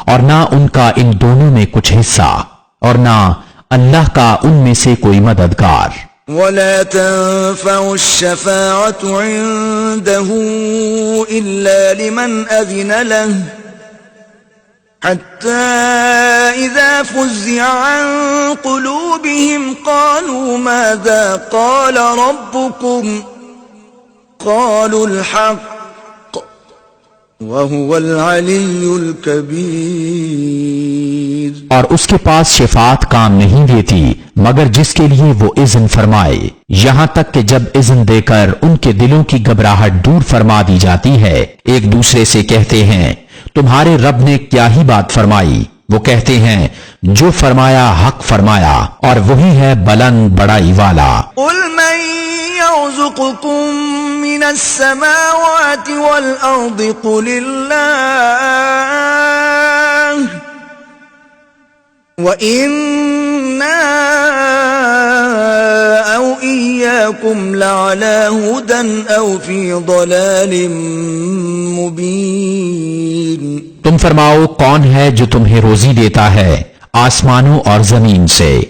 اور نہ ان کا ان دونوں میں کچھ حصہ، اور نہ اللہ کا ان میں سے کوئی مددگار۔ ولا تنفع الشفاعة عنده إلا لمن أذن له حتى إذا فزع عن قلوبهم قالوا ماذا قال ربكم قالوا الحق وهو العلی الکبیر۔ اور اس کے پاس شفاعت کام نہیں دیتی مگر جس کے لیے وہ اذن فرمائے، یہاں تک کہ جب اذن دے کر ان کے دلوں کی گھبراہٹ دور فرما دی جاتی ہے، ایک دوسرے سے کہتے ہیں تمہارے رب نے کیا ہی بات فرمائی؟ وہ کہتے ہیں جو فرمایا حق فرمایا اور وہی ہے بلند بڑائی والا۔ قل من يرزقكم من السماوات والأرض قل الله وإنا أو إياكم لعلى هدى أو في ضلال مبين۔ تم فرماؤ کون ہے جو تمہیں روزی دیتا ہے آسمانوں اور زمین سے؟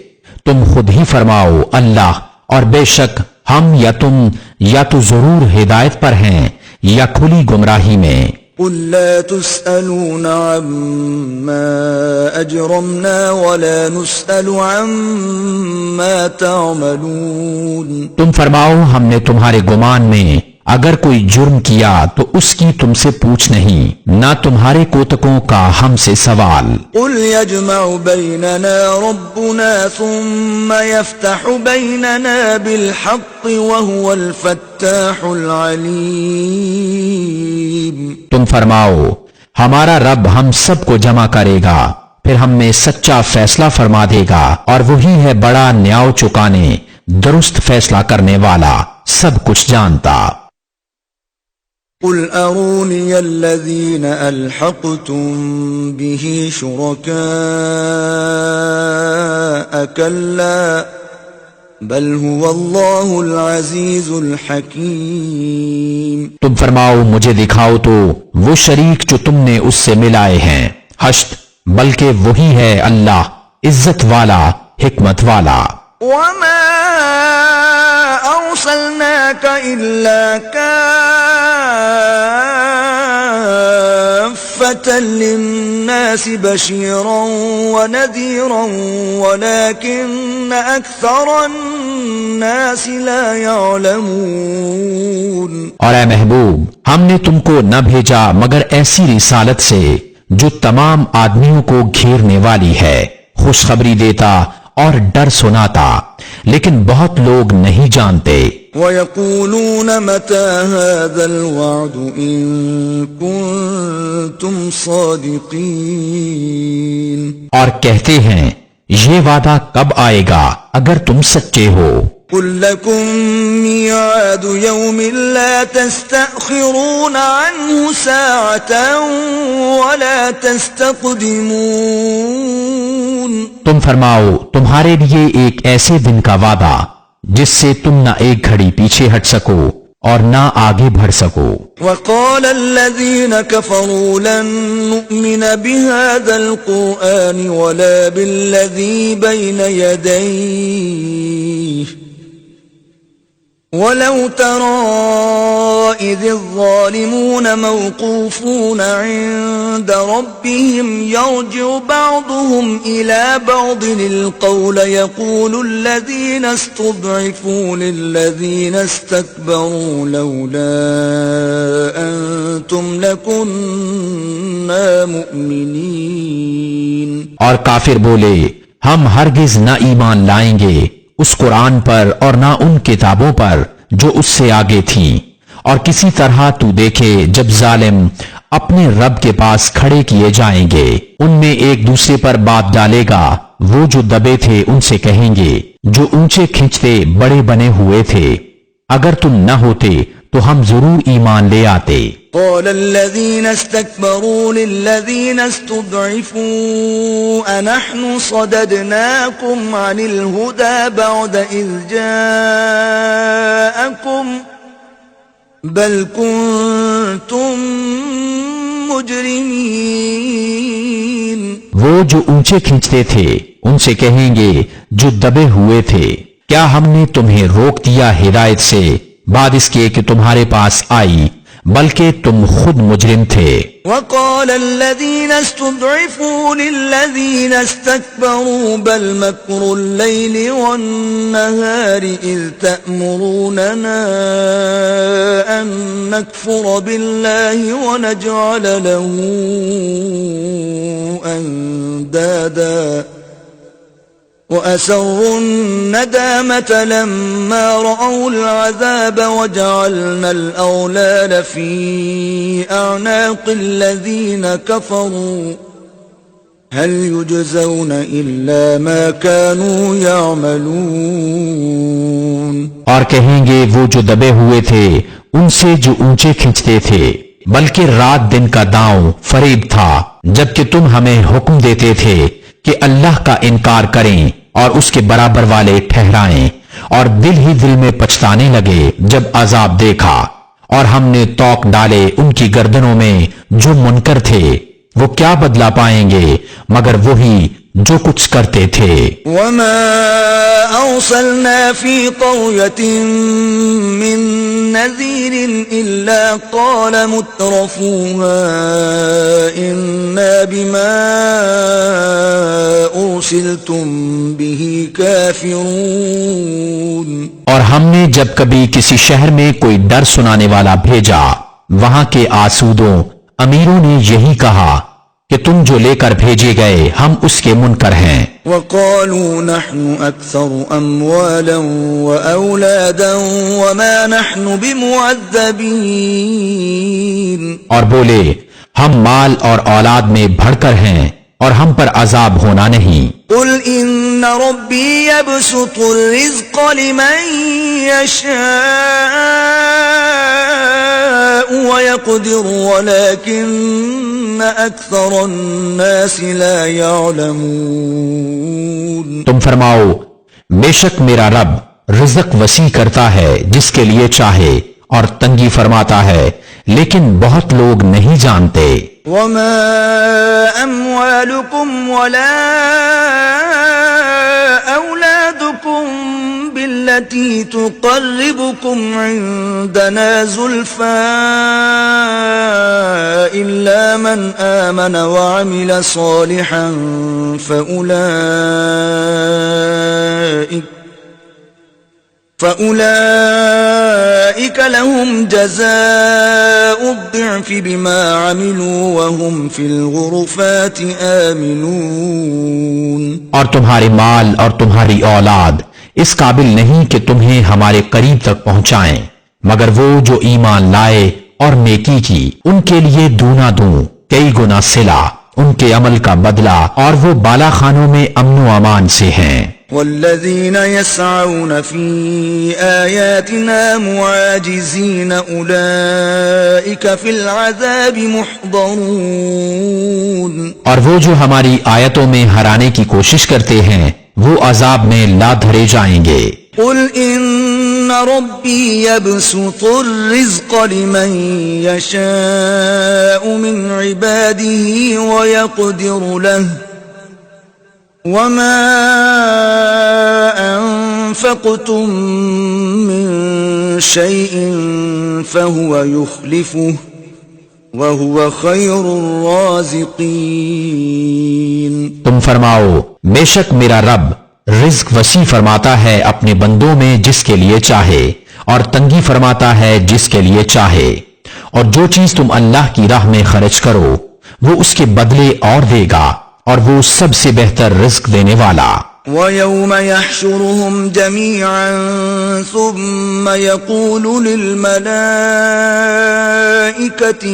تم خود ہی فرماؤ اللہ، اور بے شک ہم یا تم یا تو ضرور ہدایت پر ہیں یا کھلی گمراہی میں۔ قل لا تسألون عما أجرمنا ولا نسأل عما تعملون۔ تم فرماؤ ہم نے تمہارے گمان میں اگر کوئی جرم کیا تو اس کی تم سے پوچھ نہیں، نہ تمہارے کوتکوں کا ہم سے سوال۔ قل يجمع بيننا ربنا ثم يفتح بيننا بالحق وهو الفتاح العليم۔ تم فرماؤ ہمارا رب ہم سب کو جمع کرے گا، پھر ہم میں سچا فیصلہ فرما دے گا، اور وہی ہے بڑا نیاؤ چکانے درست فیصلہ کرنے والا، سب کچھ جانتا۔ قل أروني الذين ألحقتم به شركاء كلا بل هو الله العزيز الحكيم۔ تم فرماؤ مجھے دکھاؤ تو وہ شریک جو تم نے اس سے ملائے ہیں، حشت بلکہ وہی ہے اللہ عزت والا حکمت والا۔ وما أرسلناك إلا كافة للناس بشيرا ونذيرا ولكن أكثر الناس لا يعلمون۔ اور اے محبوب ہم نے تم کو نہ بھیجا مگر ایسی رسالت سے جو تمام آدمیوں کو گھیرنے والی ہے، خوشخبری دیتا اور ڈر سناتا، لیکن بہت لوگ نہیں جانتے۔ وَيَقُولُونَ مَتَى هَذَا الْوَعْدُ إِن كُنتُمْ صَادِقِينَ۔ اور کہتے ہیں یہ وعدہ کب آئے گا اگر تم سچے ہو؟ قُل لَّكُم مِّيعَادُ يَوْمٍ لَّا تَسْتَأْخِرُونَ عَنْهُ سَاعَةً وَلَا تَسْتَقْدِمُونَ۔ تم فرماؤ تمہارے لیے ایک ایسے دن کا وعدہ جس سے تم نہ ایک گھڑی پیچھے ہٹ سکو اور نہ آگے بڑھ سکو۔ وقال الذين كفروا لن نؤمن بهذا القرآن ولا بالذي بين يديه ولو ترى إذ الظالمون موقوفون عند ربهم يرجع بعضهم إلى بعض القول يقول الذين استضعفوا للذين استكبروا لولا أنتم لكنا مؤمنين۔ اور کافر بولے ہم ہرگز نہ ایمان لائیں گے اس قرآن پر اور نہ ان کتابوں پر جو اس سے آگے تھیں، اور کسی طرح تو دیکھے جب ظالم اپنے رب کے پاس کھڑے کیے جائیں گے، ان میں ایک دوسرے پر بات ڈالے گا، وہ جو دبے تھے ان سے کہیں گے جو اونچے کھنچتے بڑے بنے ہوئے تھے اگر تم نہ ہوتے تو ہم ضرور ایمان لے آتے۔ قال الذين استكبروا للذين استضعفوا أنحن صددناكم عن الهدى بعد إذ جاءكم بل كنتم مجرمين۔ وہ جو اونچے کھنچتے تھے ان سے کہیں گے جو دبے ہوئے تھے کیا ہم نے تمہیں روک دیا ہدایت سے بعد اس کے کہ تمہارے پاس آئی، بلکہ تم خود مجرم تھے۔ وقال الذين استضعفوا للذين استكبروا بل مكر الليل والنهار إذ تأمروننا أن نكفر بالله ونجعل له أندادا وأسروا الندامة لما رأوا العذاب وجعلنا الأغلال في أعناق الذين كفروا هل يجزون إلا ما كانوا يعملون۔ اور کہیں گے وہ جو دبے ہوئے تھے ان سے جو اونچے کھنچتے تھے، بلکہ رات دن کا داؤں فریب تھا جبکہ تم ہمیں حکم دیتے تھے کہ اللہ کا انکار کریں اور اس کے برابر والے ٹھہرائیں، اور دل ہی دل میں پچھتانے لگے جب عذاب دیکھا، اور ہم نے توق ڈالے ان کی گردنوں میں جو منکر تھے، وہ کیا بدلہ پائیں گے مگر وہی جو کچھ کرتے تھے۔ وما أرسلنا في قرية من نذير إلا قال مترفوها إنا بما أرسلتم به كافرون۔ اور ہم نے جب کبھی کسی شہر میں کوئی ڈر سنانے والا بھیجا، وہاں کے آسودوں امیروں نے یہی کہا کہ تم جو لے کر بھیجے گئے ہم اس کے منکر ہیں۔ وقالوا نحن أكثر أموالا وأولادا وما نحن بمعذبين۔ اور بولے ہم مال اور اولاد میں بڑھ کر ہیں اور ہم پر عذاب ہونا نہیں۔ قل إن ربي يبسط الرزق لمن يشاء ويقدر ولكن أكثر الناس لا يعلمون۔ تم فرماؤ بے شک میرا رب رزق وسیع کرتا ہے جس کے لیے چاہے اور تنگی فرماتا ہے، لیکن بہت لوگ نہیں جانتے۔ وما أموالكم ولا أولادكم بالتي تقربكم عندنا زلفى إلا من آمن وعمل صالحا فأولئك لهم جزاء الضعف بما عملوا وهم في الغرفات آمنون۔ اور تمہارے مال اور تمہاری اولاد اس قابل نہیں کہ تمہیں ہمارے قریب تک پہنچائیں، مگر وہ جو ایمان لائے اور نیکی کی ان کے لیے دونا دوں کئی گنا صلہ ان کے عمل کا بدلہ، اور وہ بالا خانوں میں امن و امان سے ہیں۔ والذين يسعون في آياتنا معاجزين أولئك في العذاب محضرون۔ اور وہ جو ہماری آیتوں میں ہرانے کی کوشش کرتے ہیں وہ عذاب میں لا دھرے جائیں گے۔ قل إن ربي يبسط الرزق لمن يشاء من عباده ويقدر له وما أنفقتم من شيء فهو يخلفه وهو خير الرازقين۔ تم فرماؤ بے شک میرا رب رزق وسیع فرماتا ہے اپنے بندوں میں جس کے لیے چاہے، اور تنگی فرماتا ہے جس کے لیے چاہے، اور جو چیز تم اللہ کی راہ میں خرچ کرو وہ اس کے بدلے اور دے گا، اور وہ سب سے بہتر رزق دینے والا۔ وَيَوْمَ يَحْشُرُهُمْ جَمِيعًا ثُمَّ يَقُولُ لِلْمَلَائِكَةِ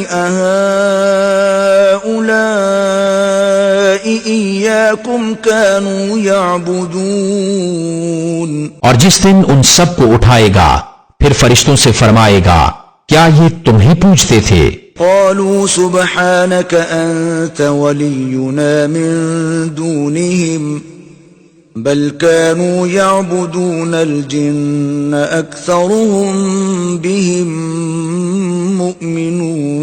أَهَؤُلَاءِ إِيَّاكُمْ كَانُوا يَعْبُدُونَ۔ اور جس دن ان سب کو اٹھائے گا پھر فرشتوں سے فرمائے گا کیا یہ تمہیں پوچھتے تھے؟ قالوا سبحانك أنت ولينا من دونهم بل كانوا يعبدون الجن أكثرهم بهم مؤمنون۔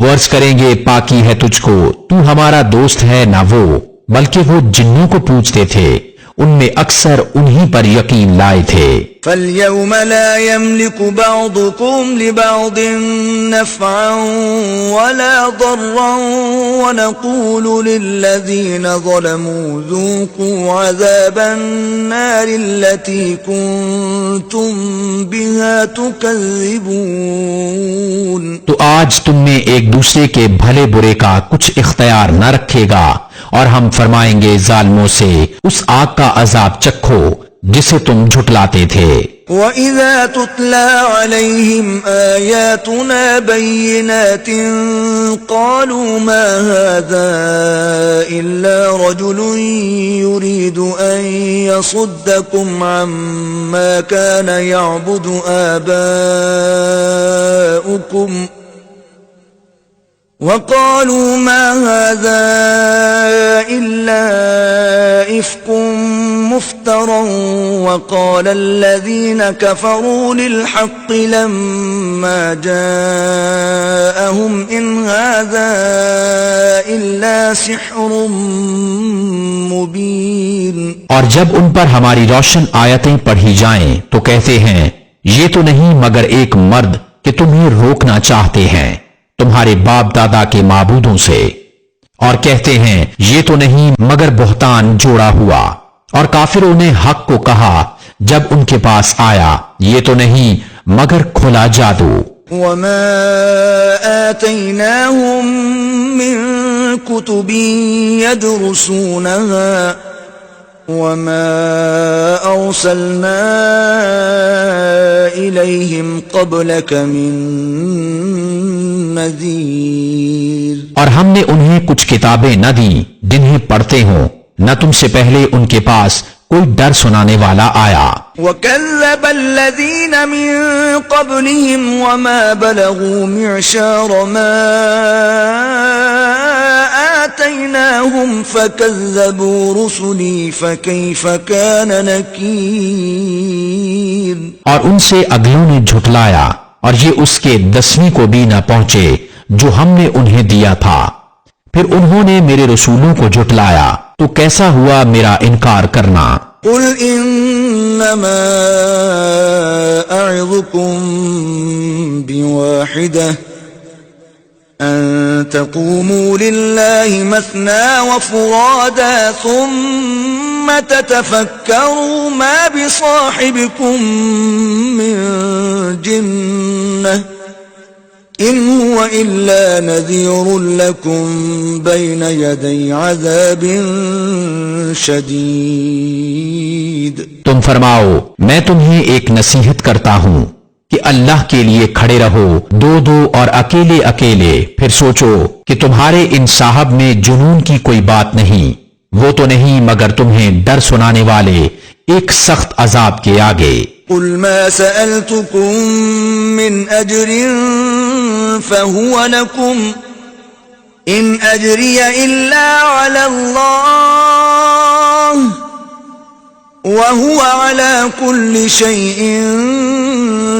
وہ عرض کریں گے پاکی ہے تجھ کو، تو ہمارا دوست ہے نہ وہ، بلکہ وہ جنوں کو پوچھتے تھے، ان میں اکثر انہی پر یقین لائے تھے۔ فَالْيَوْمَ لَا يَمْلِكُ بَعْضُكُمْ لِبَعْضٍ نَفْعًا وَلَا ضَرًّا وَنَقُولُ لِلَّذِينَ ظَلَمُوا ذُوقُوا عَذَابَ النَّارِ الَّتِي كُنتُمْ بِهَا تُكَذِّبُونَ۔ تو آج تم میں ایک دوسرے کے بھلے برے کا کچھ اختیار نہ رکھے گا، اور ہم فرمائیں گے ظالموں سے اس آگ کا عذاب چکھو جسے تم جھٹلاتے تھے۔ وَإِذَا تُتْلَى عَلَيْهِمْ آيَاتُنَا بَيِّنَاتٍ قَالُوا مَا هَذَا إِلَّا رَجُلٌ يُرِيدُ أَن يَصُدَّكُمْ عَمَّا كَانَ يَعْبُدُ آبَاؤُكُمْ وَقَالُوا مَا هَذَا إِلَّا إِفْكٌ مُفْتَرًى وَقَالَ الَّذِينَ كَفَرُوا لِلْحَقِّ لَمَّا جَاءَهُمْ إِنْ هَذَا إِلَّا سِحْرٌ مُبِينٌ۔ اور جب ان پر ہماری روشن آیتیں پڑھی جائیں تو کہتے ہیں یہ تو نہیں مگر ایک مرد کہ تمہیں روکنا چاہتے ہیں تمہارے باپ دادا کے معبودوں سے، اور کہتے ہیں یہ تو نہیں مگر بہتان جوڑا ہوا، اور کافروں نے حق کو کہا جب ان کے پاس آیا یہ تو نہیں مگر کھلا جادو۔ وَمَا آتَيْنَاهُم مِّن كُتُبٍ يَدْرُسُونَهَا وَمَا أَرْسَلْنَا إِلَيْهِمْ قَبْلَكَ مِن نَذِيرٍ۔ اور ہم نے انہیں کچھ کتابیں نہ دیں جنہیں پڑھتے ہوں، نہ تم سے پہلے ان کے پاس کوئی ڈر سنانے والا آیا۔ وَكَذَّبَ الَّذِينَ مِن قَبْلِهِمْ وَمَا بَلَغُوا مِعْشَارَ مَا آتَيْنَاهُمْ فَكَذَّبُوا رُسُلِي فَكَيْفَ كَانَ نَكِيرٌ۔ اور ان سے اگلوں نے جھٹلایا اور یہ اس کے 10ویں کو بھی نہ پہنچے جو ہم نے انہیں دیا تھا، پھر انہوں نے میرے رسولوں کو جھٹلایا تو کیسا ہوا میرا انکار کرنا۔ قُلْ إِنَّمَا أَعِظُكُمْ بِوَاحِدَةٍ أَن تَقُومُوا لِلَّهِ مَثْنَى وَفُرَادَى ثُمَّ تَتَفَكَّرُوا مَا بِصَاحِبِكُم مِّن جِنَّةٍ إِنْ هُوَ إِلَّا نَذِيرٌ لَكُمْ بَيْنَ يَدَيْ عَذَابٍ شَدِيدٍ۔ تم فرماؤ میں تمہیں ایک نصیحت کرتا ہوں کہ اللہ کے لیے کھڑے رہو دو دو اور اکیلے اکیلے، پھر سوچو کہ تمہارے ان صاحب میں جنون کی کوئی بات نہیں، وہ تو نہیں مگر تمہیں ڈر سنانے والے ایک سخت عذاب کے آگے۔ قُلْ مَا سَأَلْتُكُم مِّنْ أَجْرٍ فَهُوَ لَكُمْ إِنْ أَجْرِيَ إِلَّا عَلَى اللَّهِ وَهُوَ عَلَى كُلِّ شَيْءٍ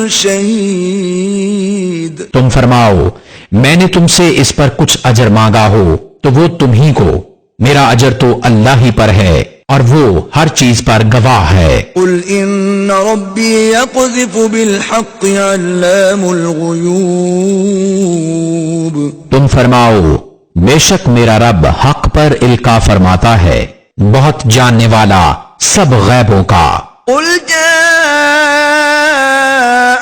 شَهِيدٌ۔ تم فرماؤ میں نے تم سے اس پر کچھ اجر مانگا ہو تو وہ تمہیں کو، میرا اجر تو اللہ ہی پر ہے اور وہ ہر چیز پر گواہ ہے۔ قُلْ إِنَّ رَبِّي يَقْذِفُ بِالْحَقِّ عَلَّامُ الْغُيُوبِ۔ تم فرماؤ بے شک میرا رب حق پر القا فرماتا ہے، بہت جاننے والا سب غیبوں کا۔ قُلْ جَاءَ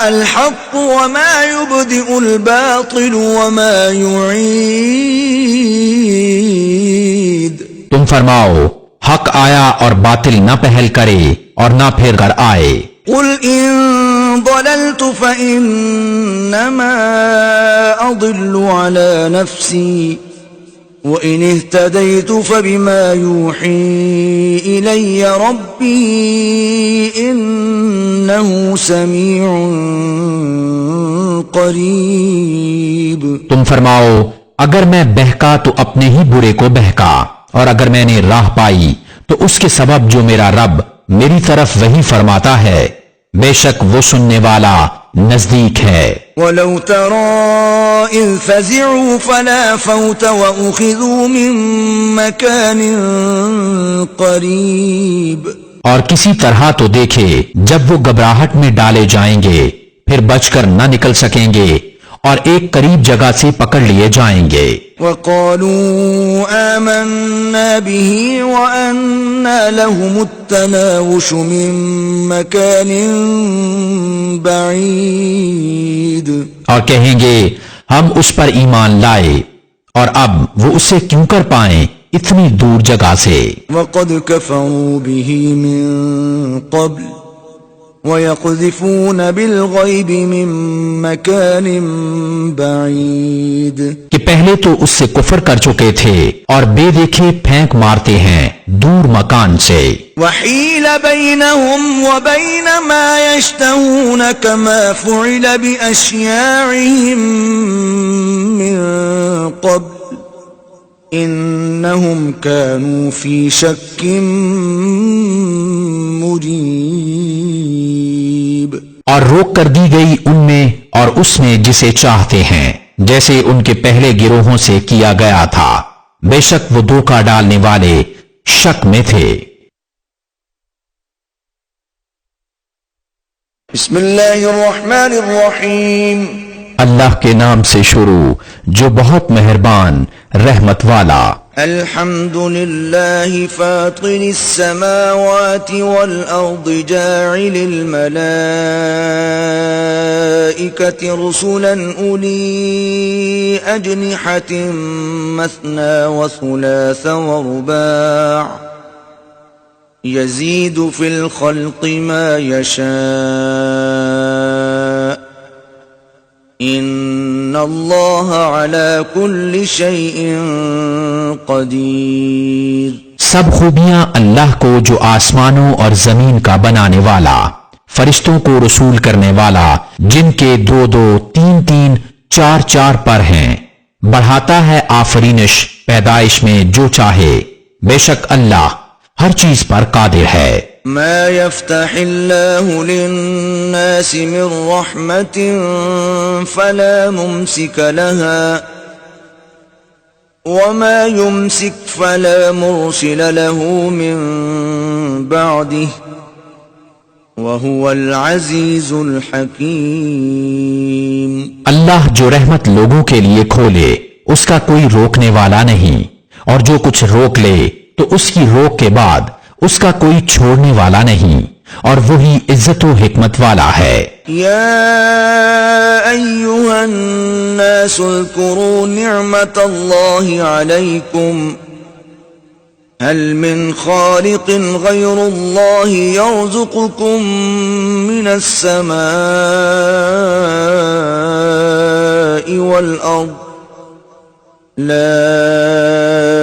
الْحَقُّ وَمَا يُبْدِئُ الْبَاطِلُ وَمَا يُعِيدُ۔ تم فرماؤ حق آیا اور باطل نہ پہل کرے اور نہ پھر کر آئے۔ قُلْ إِن ضَلَلْتُ فَإِنَّمَا أَضِلُّ عَلَى نَفْسِي وَإِنِ اهْتَدَيْتُ فَبِمَا يُوحِي إِلَيَّ رَبِّي إِنَّهُ سَمِيعٌ قَرِيبٌ۔ تم فرماؤ اگر میں بہکا تو اپنے ہی برے کو بہکا، اور اگر میں نے راہ پائی تو اس کے سبب جو میرا رب میری طرف وہی فرماتا ہے، بے شک وہ سننے والا نزدیک ہے۔ وَلَوْ تَرَىٰ إِذْ فَزِعُوا فَلَا فَوْتَ وَأُخِذُوا مِن مَّكَانٍ قَرِيبٍ۔ اور کسی طرح تو دیکھے جب وہ گھبراہٹ میں ڈالے جائیں گے پھر بچ کر نہ نکل سکیں گے اور ایک قریب جگہ سے پکڑ لیے جائیں گے۔ وقالوا آمنا به وأنى لهم التناوش من مكان بعيد، اور کہیں گے ہم اس پر ایمان لائے اور اب وہ اسے کیوں کر پائیں اتنی دور جگہ سے۔ وقد كفروا به من قبل وَيَقْذِفُونَ بِالْغَيْبِ مِن مَّكَانٍ بَعِيدٍ، کہ پہلے تو اس سے کفر کر چکے تھے اور بے دیکھے پھینک مارتے ہیں دور مکان سے۔ وَحِيلَ بَيْنَهُمْ وَبَيْنَ مَا يَشْتَهُونَ كَمَا فُعِلَ بِأَشْيَاعِهِم مِّن قَبْلُ إِنَّهُمْ كَانُوا فِي شَكٍّ مُّرِيبٍ، اور روک کر دی گئی ان میں اور اس میں جسے چاہتے ہیں جیسے ان کے پہلے گروہوں سے کیا گیا تھا، بے شک وہ دھوکہ ڈالنے والے شک میں تھے۔ بسم اللہ الرحمن الرحیم، اللہ کے نام سے شروع جو بہت مہربان رحمت والا۔ الحمد للہ فاطر السماوات والارض جاعل الملائکة رسلا اولی اجنحة مثنى وثلاث ورباع يزيد في الخلق ما يشاء ان اللہ علی کل شیء قدیر۔ سب خوبیاں اللہ کو جو آسمانوں اور زمین کا بنانے والا، فرشتوں کو رسول کرنے والا، جن کے دو دو تین تین چار چار پر ہیں، بڑھاتا ہے آفرینش پیدائش میں جو چاہے، بے شک اللہ ہر چیز پر قادر ہے۔ ما يفتح الله للناس من رحمة فلا ممسك لها وما يمسك فلا مرسل له من بعده وهو العزيز الحكيم۔ اللہ جو رحمت لوگوں کے لیے کھولے اس کا کوئی روکنے والا نہیں، اور جو کچھ روک لے تو اس کی روک کے بعد اس کا کوئی چھوڑنے والا نہیں، اور وہی عزت و حکمت والا ہے۔ یا ایھا الناس اذکروا نعمت اللہ علیکم هل من خالق غیر اللہ یرزقکم من السماء والارض لا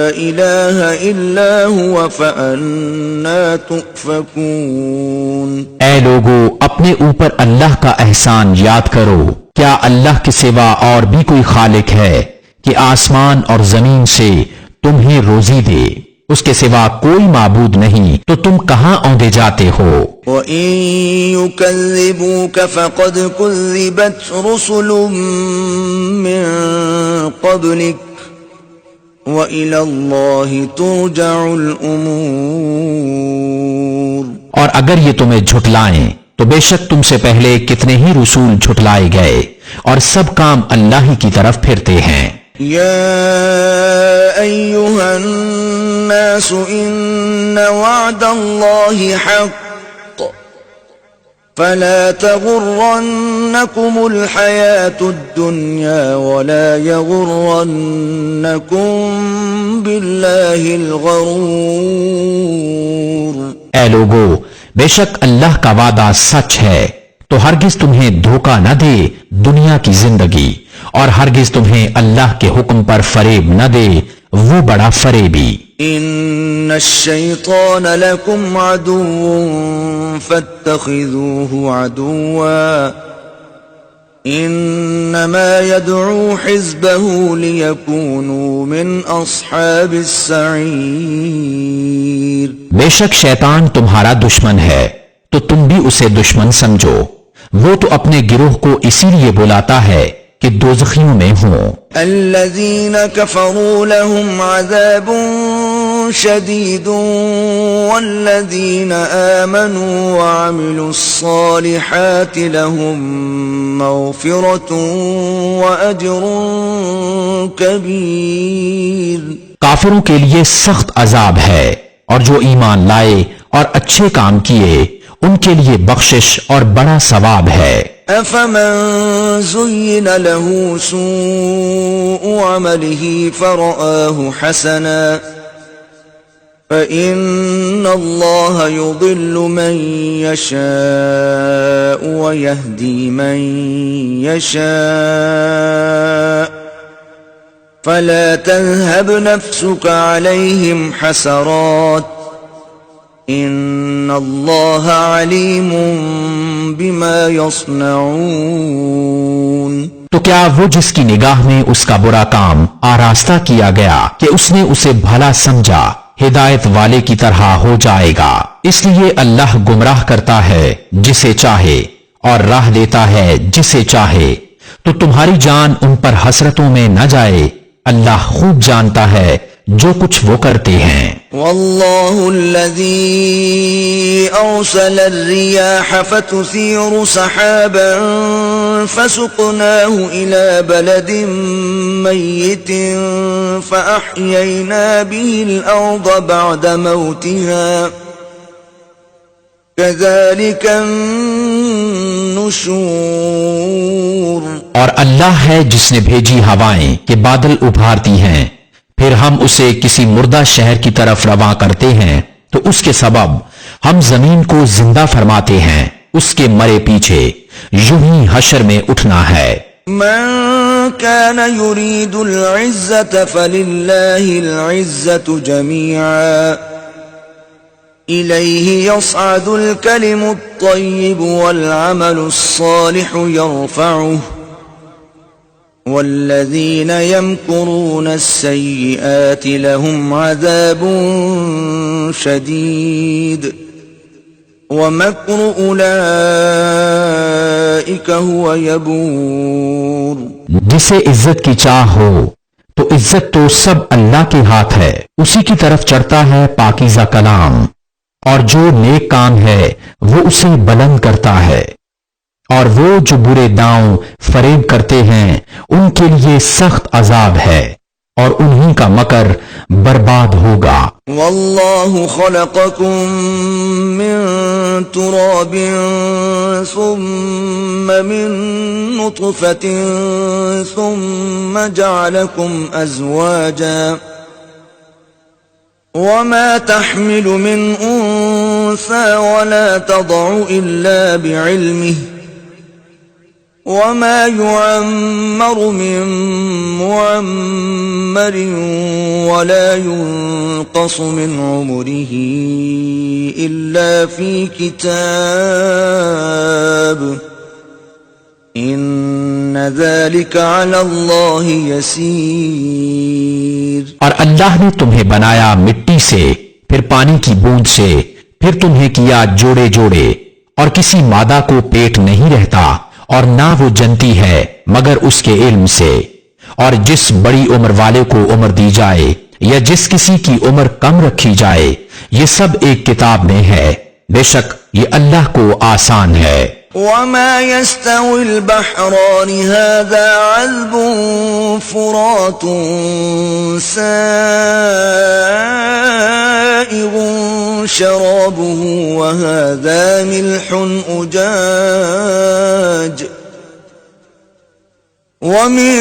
الہ الا هو فأنا تؤفکون۔ اے لوگو اپنے اوپر اللہ کا احسان یاد کرو، کیا اللہ کے سوا اور بھی کوئی خالق ہے کہ آسمان اور زمین سے تمہیں روزی دے؟ اس کے سوا کوئی معبود نہیں، تو تم کہاں اوندے جاتے ہو؟ وَإِن يُكَذِّبُوكَ فَقَدْ كُذِّبَتْ رُسُلٌ مِّن قَبْلِكَ وَإِلَى اللَّهِ تُرْجَعُ الْأُمُورُ۔ اور اگر یہ تمہیں جھٹلائیں تو بے شک تم سے پہلے کتنے ہی رسول جھٹلائے گئے، اور سب کام اللہ ہی کی طرف پھرتے ہیں۔ یا ایھا الناس ان وعد اللہ حق فلا تغرنکم الحیاة الدنیا ولا یغرنکم باللہ الغرور۔ اے لوگو بے شک اللہ کا وعدہ سچ ہے، تو ہرگز تمہیں دھوکہ نہ دے دنیا کی زندگی، اور ہرگز تمہیں اللہ کے حکم پر فریب نہ دے وہ بڑا فریبی۔ ان الشیطان لکم عدو فاتخذوه عدوا انما يدعو حزبه ليكونوا من اصحاب السعیر۔ بے شک شیطان تمہارا دشمن ہے تو تم بھی اسے دشمن سمجھو، وہ تو اپنے گروہ کو اسی لیے بلاتا ہے کہ دوزخیوں میں ہوں۔ الذین کفروا لهم عذاب شديد والذين آمنوا وعملوا الصالحات لهم مغفرة وأجر كبير. کافروں کے لیے سخت عذاب ہے، اور جو ایمان لائے اور اچھے کام کیے ان کے لیے بخشش اور بڑا ثواب ہے. أفمن زين له سوء عمله فرآه حسنا فإن الله يضل من يشاء ويهدي من يشاء فلا تذهب نفسك عليهم حسرات ان اللہ علیم بما یصنعون. تو کیا وہ جس کی نگاہ میں اس کا برا کام آراستہ کیا گیا کہ اس نے اسے بھلا سمجھا ہدایت والے کی طرح ہو جائے گا؟ اس لیے اللہ گمراہ کرتا ہے جسے چاہے اور راہ دیتا ہے جسے چاہے. تو تمہاری جان ان پر حسرتوں میں نہ جائے، اللہ خوب جانتا ہے جو کچھ وہ کرتے ہیں. واللہ الذی ارسل الریاح فتثیر سحابا فسقناه الى بلد میت فاحیینا به الارض بعد موتها كذلك النشور. اور اللہ ہے جس نے بھیجی ہوائیں کہ بادل ابھارتی ہیں، پھر ہم اسے کسی مردہ شہر کی طرف رواں کرتے ہیں تو اس کے سبب ہم زمین کو زندہ فرماتے ہیں اس کے مرے پیچھے. یوں ہی حشر میں اٹھنا ہے. من كان يريد العزة فلله العزة جميعا إليه يصعد الكلم الطيب والعمل الصالح يرفعه والذين يمكرون السيئات لهم عذاب شديد ومكر أولئك هو يبور. جسے عزت کی چاہ ہو تو عزت تو سب اللہ کے ہاتھ ہے، اسی کی طرف چڑھتا ہے پاکیزہ کلام، اور جو نیک کام ہے وہ اسے بلند کرتا ہے، اور وہ جو برے داؤں فریب کرتے ہیں ان کے لیے سخت عذاب ہے اور انہی کا مکر برباد ہوگا. واللہ خلقکم من تراب ثم من نطفة ثم جعلکم ازواجا وما تحمل من انثى ولا تضع الا بعلمه وما يعمر من معمر ولا ينقص من عمره إلا في كتاب إن ذلك على الله يسير. اور اللہ نے تمہیں بنایا مٹی سے، پھر پانی کی بوند سے، پھر تمہیں کیا جوڑے جوڑے، اور کسی مادہ کو پیٹ نہیں رہتا اور نہ وہ جنتی ہے مگر اس کے علم سے. اور جس بڑی عمر والے کو عمر دی جائے یا جس کسی کی عمر کم رکھی جائے، یہ سب ایک کتاب میں ہے، بے شک یہ اللہ کو آسان ہے. وما يستوي البحران هذا عذب فرات سائغ شرابه وهذا ملح أجاج ومن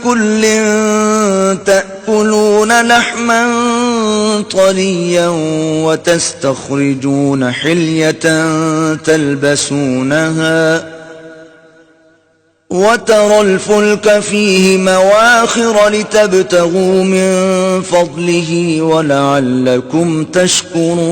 كل تأكلون لحما طريا وتستخرجون حلية تلبسونها وترى الفلك فيه مواخر لتبتغوا من فضله ولعلكم تشكرون.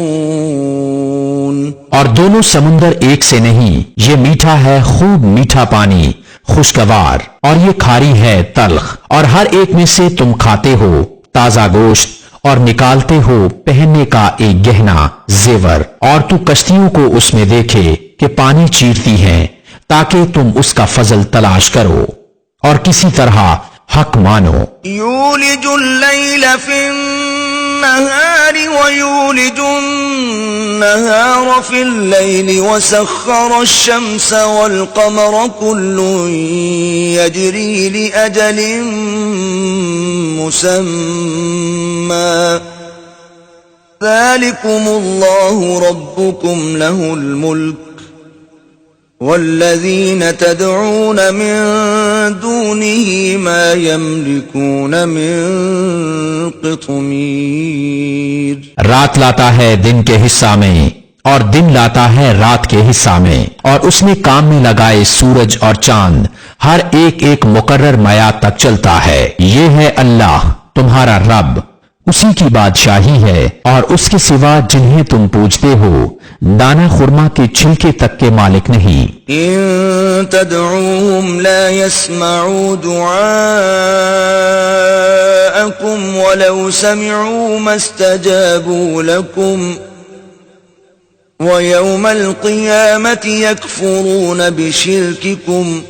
اور دونوں سمندر ایک سے نہیں، یہ میٹھا ہے خوب میٹھا پانی خوشگوار، اور یہ کھاری ہے تلخ، اور ہر ایک میں سے تم کھاتے ہو تازہ گوشت اور نکالتے ہو پہننے کا ایک گہنا زیور، اور تو کشتیوں کو اس میں دیکھے کہ پانی چیرتی ہیں تاکہ تم اس کا فضل تلاش کرو اور کسی طرح حق مانو. یولج اللیل فی النهار ويولج النهار في الليل وسخر الشمس والقمر كل يجري لأجل مسمى ذلكم الله ربكم له الملك والذين تدعون من دونه ما يملكون من قطمير. رات لاتا ہے دن کے حصہ میں اور دن لاتا ہے رات کے حصہ میں، اور اس نے کام میں لگائے سورج اور چاند، ہر ایک ایک مقرر میعاد تک چلتا ہے. یہ ہے اللہ تمہارا رب، اسی کی بادشاہی ہے، اور اس کے سوا جنہیں تم پوجتے ہو دانا خرما کے چھلکے تک کے مالک نہیں. ان تدعوهم لا يسمعوا دعاءكم ولو سمعوا ما استجابوا لكم ويوم القيامة يكفرون بشرككم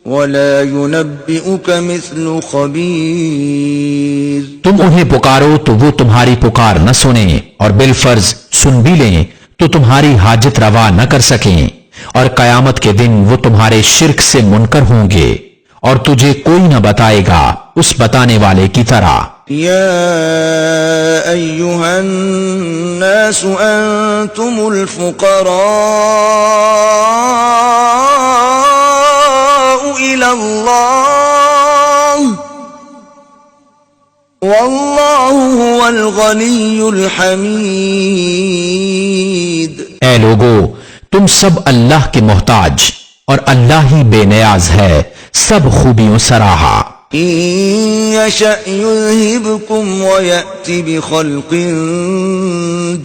ولا ينبئك مثل خبير. تم انہیں پکارو تو وہ تمہاری پکار نہ سنیں، اور بالفرض سن بھی لیں تو تمہاری حاجت روا نہ کر سکیں، اور قیامت کے دن وہ تمہارے شرک سے منکر ہوں گے، اور تجھے کوئی نہ بتائے گا اس بتانے والے کی طرح. یا ایھا الناس انتم الفقراء الی اللہ واللہ هو الغنی الحمید. اے لوگو، تم سب اللہ کے محتاج، اور اللہ ہی بے نیاز ہے، سب خوبیوں سراہا. ان یشأ یذھبکم ویأت بخلق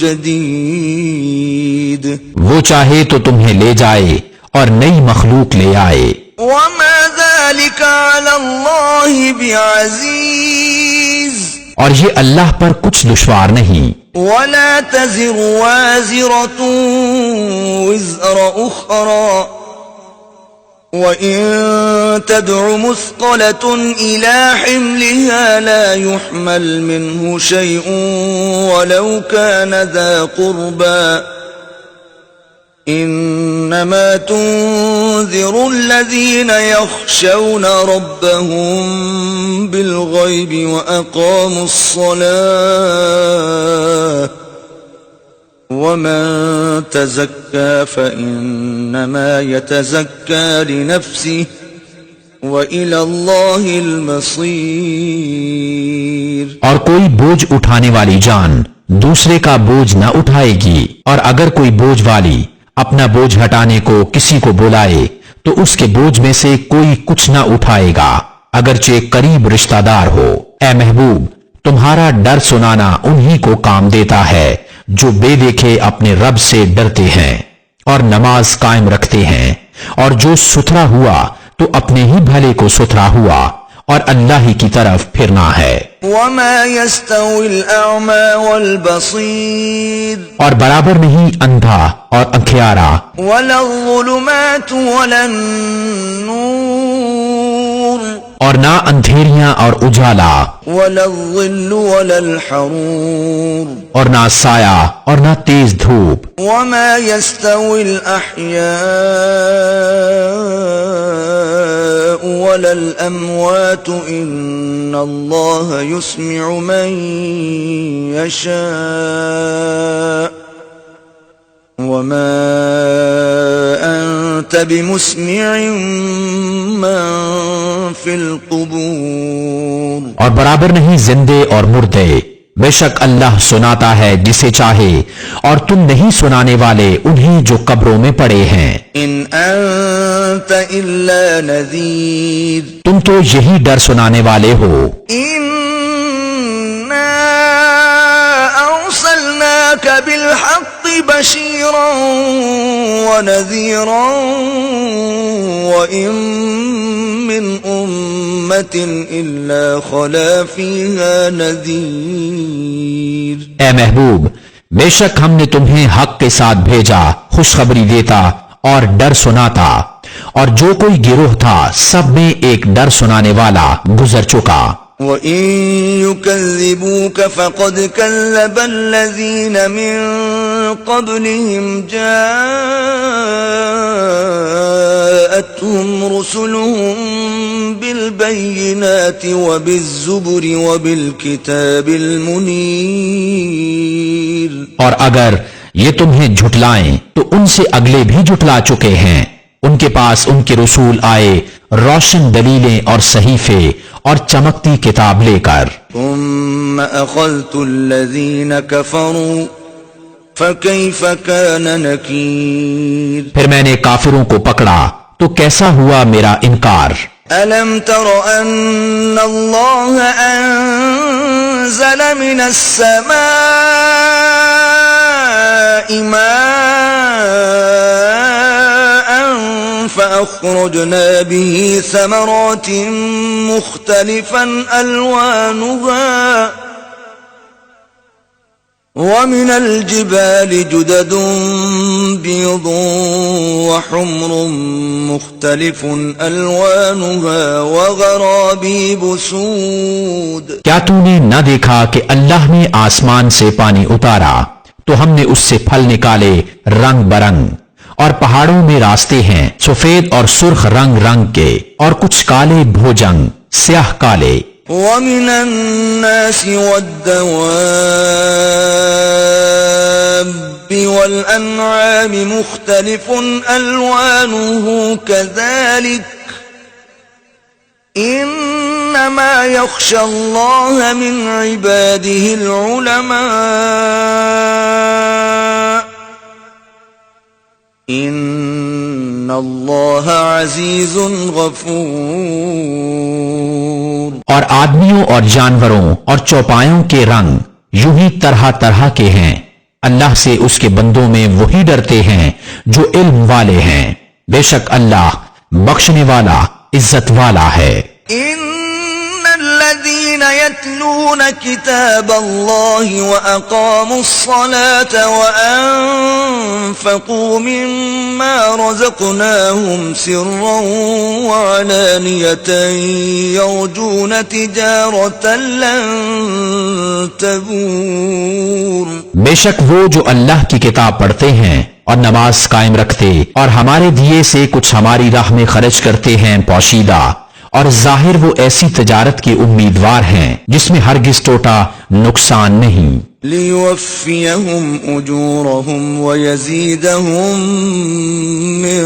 جدید. وہ چاہے تو تمہیں لے جائے اور نئی مخلوق لے آئے. وما ذلك علی اللہ بعزیز. اور یہ اللہ پر کچھ دشوار نہیں. ولا تزر وازرة وزر أخرى وإن تدع مثقلة إلى حملها لا يحمل منه شيء ولو كان ذا قربى إنما تنذر الذين يخشون ربهم بالغيب وأقاموا الصلاة ومن تزكى فإنما يتزكى لنفسه وإلى الله المصير. اور کوئی بوجھ اٹھانے والی جان دوسرے کا بوجھ نہ اٹھائے گی، اور اگر کوئی بوجھ والی اپنا بوجھ ہٹانے کو کسی کو بلائے تو اس کے بوجھ میں سے کوئی کچھ نہ اٹھائے گا، اگرچہ قریب رشتہ دار ہو. اے محبوب، تمہارا ڈر سنانا انہی کو کام دیتا ہے جو بے دیکھے اپنے رب سے ڈرتے ہیں اور نماز قائم رکھتے ہیں، اور جو ستھرا ہوا تو اپنے ہی بھلے کو ستھرا ہوا، اور اللہ ہی کی طرف پھرنا ہے. وما يستوي الأعمى والبصير. اور برابر نہیں اندھا اور انکھیارا، ولا الظلمات ولا النور. اور نہ اندھیریاں اور اجالا، ولا الظل ولا الحرور. اور نہ سایہ اور نہ تیز دھوپ. وما يستوي الأحياء ولا الأموات إن الله يسمع من يشاء وما أنت بمسمع من في القبور. اور برابر نہیں زندے اور مردے، بے شک اللہ سناتا ہے جسے چاہے، اور تم نہیں سنانے والے انہیں جو قبروں میں پڑے ہیں. ان انت الا نذیر. تم تو یہی ڈر سنانے والے ہو. انا ارسلناک بالحق بشیرا ونذیرا وان من امة الا خلا فيها نذیر. اے محبوب، بے شک ہم نے تمہیں حق کے ساتھ بھیجا، خوشخبری دیتا اور ڈر سناتا، اور جو کوئی گروہ تھا سب میں ایک ڈر سنانے والا گزر چکا. وَإِن يُكَذِّبُوكَ فَقَدْ كَذَّبَ الَّذِينَ مِن قَبْلِهِمْ جَاءَتْهُمْ رُسُلُهُم بِالْبَيِّنَاتِ وَبِالزُّبُرِ وَبِالْكِتَابِ الْمُنِيرِ۔ اور اگر یہ تمہیں جھٹلائیں تو ان سے اگلے بھی جھٹلا چکے ہیں، ان کے پاس ان کے رسول آئے روشن دلیلیں اور صحیفے اور چمکتی کتاب لے کر۔ ثُمَّ أَخَذْتُ الَّذِينَ كَفَرُوا فَكَيْفَ كَانَ نَكِيرِ۔ پھر میں نے کافروں کو پکڑا تو کیسا ہوا میرا انکار۔ أَلَمْ تَرَ أَنَّ اللَّهَ أَنزَلَ مِنَ السَّمَاءِ مَاءً فَأَخْرَجْنَا بِهِ ثَمَرَاتٍ مُخْتَلِفًا أَلْوَانُهَا وَمِنَ الْجِبَالِ جُدَدٌ بِيضٌ وَحُمْرٌ مُخْتَلِفٌ أَلْوَانُهَا وَغَرَابِيبُ سُودٌ۔ کیا تو نے نہ دیکھا کہ اللہ نے آسمان سے پانی اتارا تو ہم نے اس سے پھل نکالے رنگ برنگ، اور پہاڑوں میں راستے ہیں سفید اور سرخ رنگ رنگ کے، اور کچھ کالے بھوجنگ سیاہ کالے۔ وَمِنَ النَّاسِ وَالدَّوَابِّ وَالْأَنْعَامِ مُخْتَلِفٌ أَلْوَانُهُ كَذَلِكَ إِنَّمَا يَخْشَى اللَّهَ مِنْ عِبَادِهِ الْعُلَمَاءُ إِنَّ اللَّهَ عَزِيزٌ غَفُورٌ۔ اور آدمیوں اور جانوروں اور چوپایوں کے رنگ یوں ہی طرح طرح کے ہیں، اللہ سے اس کے بندوں میں وہی ڈرتے ہیں جو علم والے ہیں، بے شک اللہ بخشنے والا عزت والا ہے۔ إِنَّ الَّذِينَ يَتْلُونَ كِتَابَ اللَّهِ وَأَقَامُوا الصَّلَاةَ وَأَنفَقُوا مِمَّا رَزَقْنَاهُمْ سِرًّا وَعَلَانِيَةً يَرْجُونَ تِجَارَةً لَّن تَبُورَ۔ بے شک وہ جو اللہ کی کتاب پڑھتے ہیں اور نماز قائم رکھتے اور ہمارے دیے سے کچھ ہماری راہ میں خرچ کرتے ہیں پوشیدہ، اور ظاہر وہ ایسی تجارت کے امیدوار ہیں جس میں ہرگز ٹوٹا نقصان نہیں۔ لِيُوَفِّيَهُمْ أُجُورَهُمْ وَيَزِيدَهُمْ مِنْ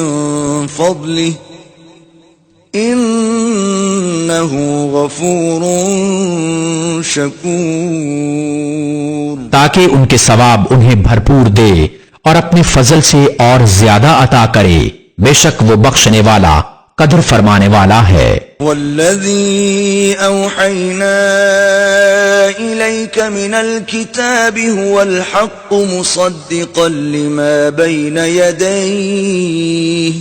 فَضْلِهِ إِنَّهُ غَفُورٌ شَكُورٌ۔ تاکہ ان کے ثواب انہیں بھرپور دے اور اپنے فضل سے اور زیادہ عطا کرے، بے شک وہ بخشنے والا قدر فرمانے والا ہے۔ وَالَّذِي أَوْحَيْنَا إِلَيْكَ مِنَ الْكِتَابِ هُوَ الْحَقُّ مُصَدِّقًا لِمَا بَيْنَ يَدَيْهِ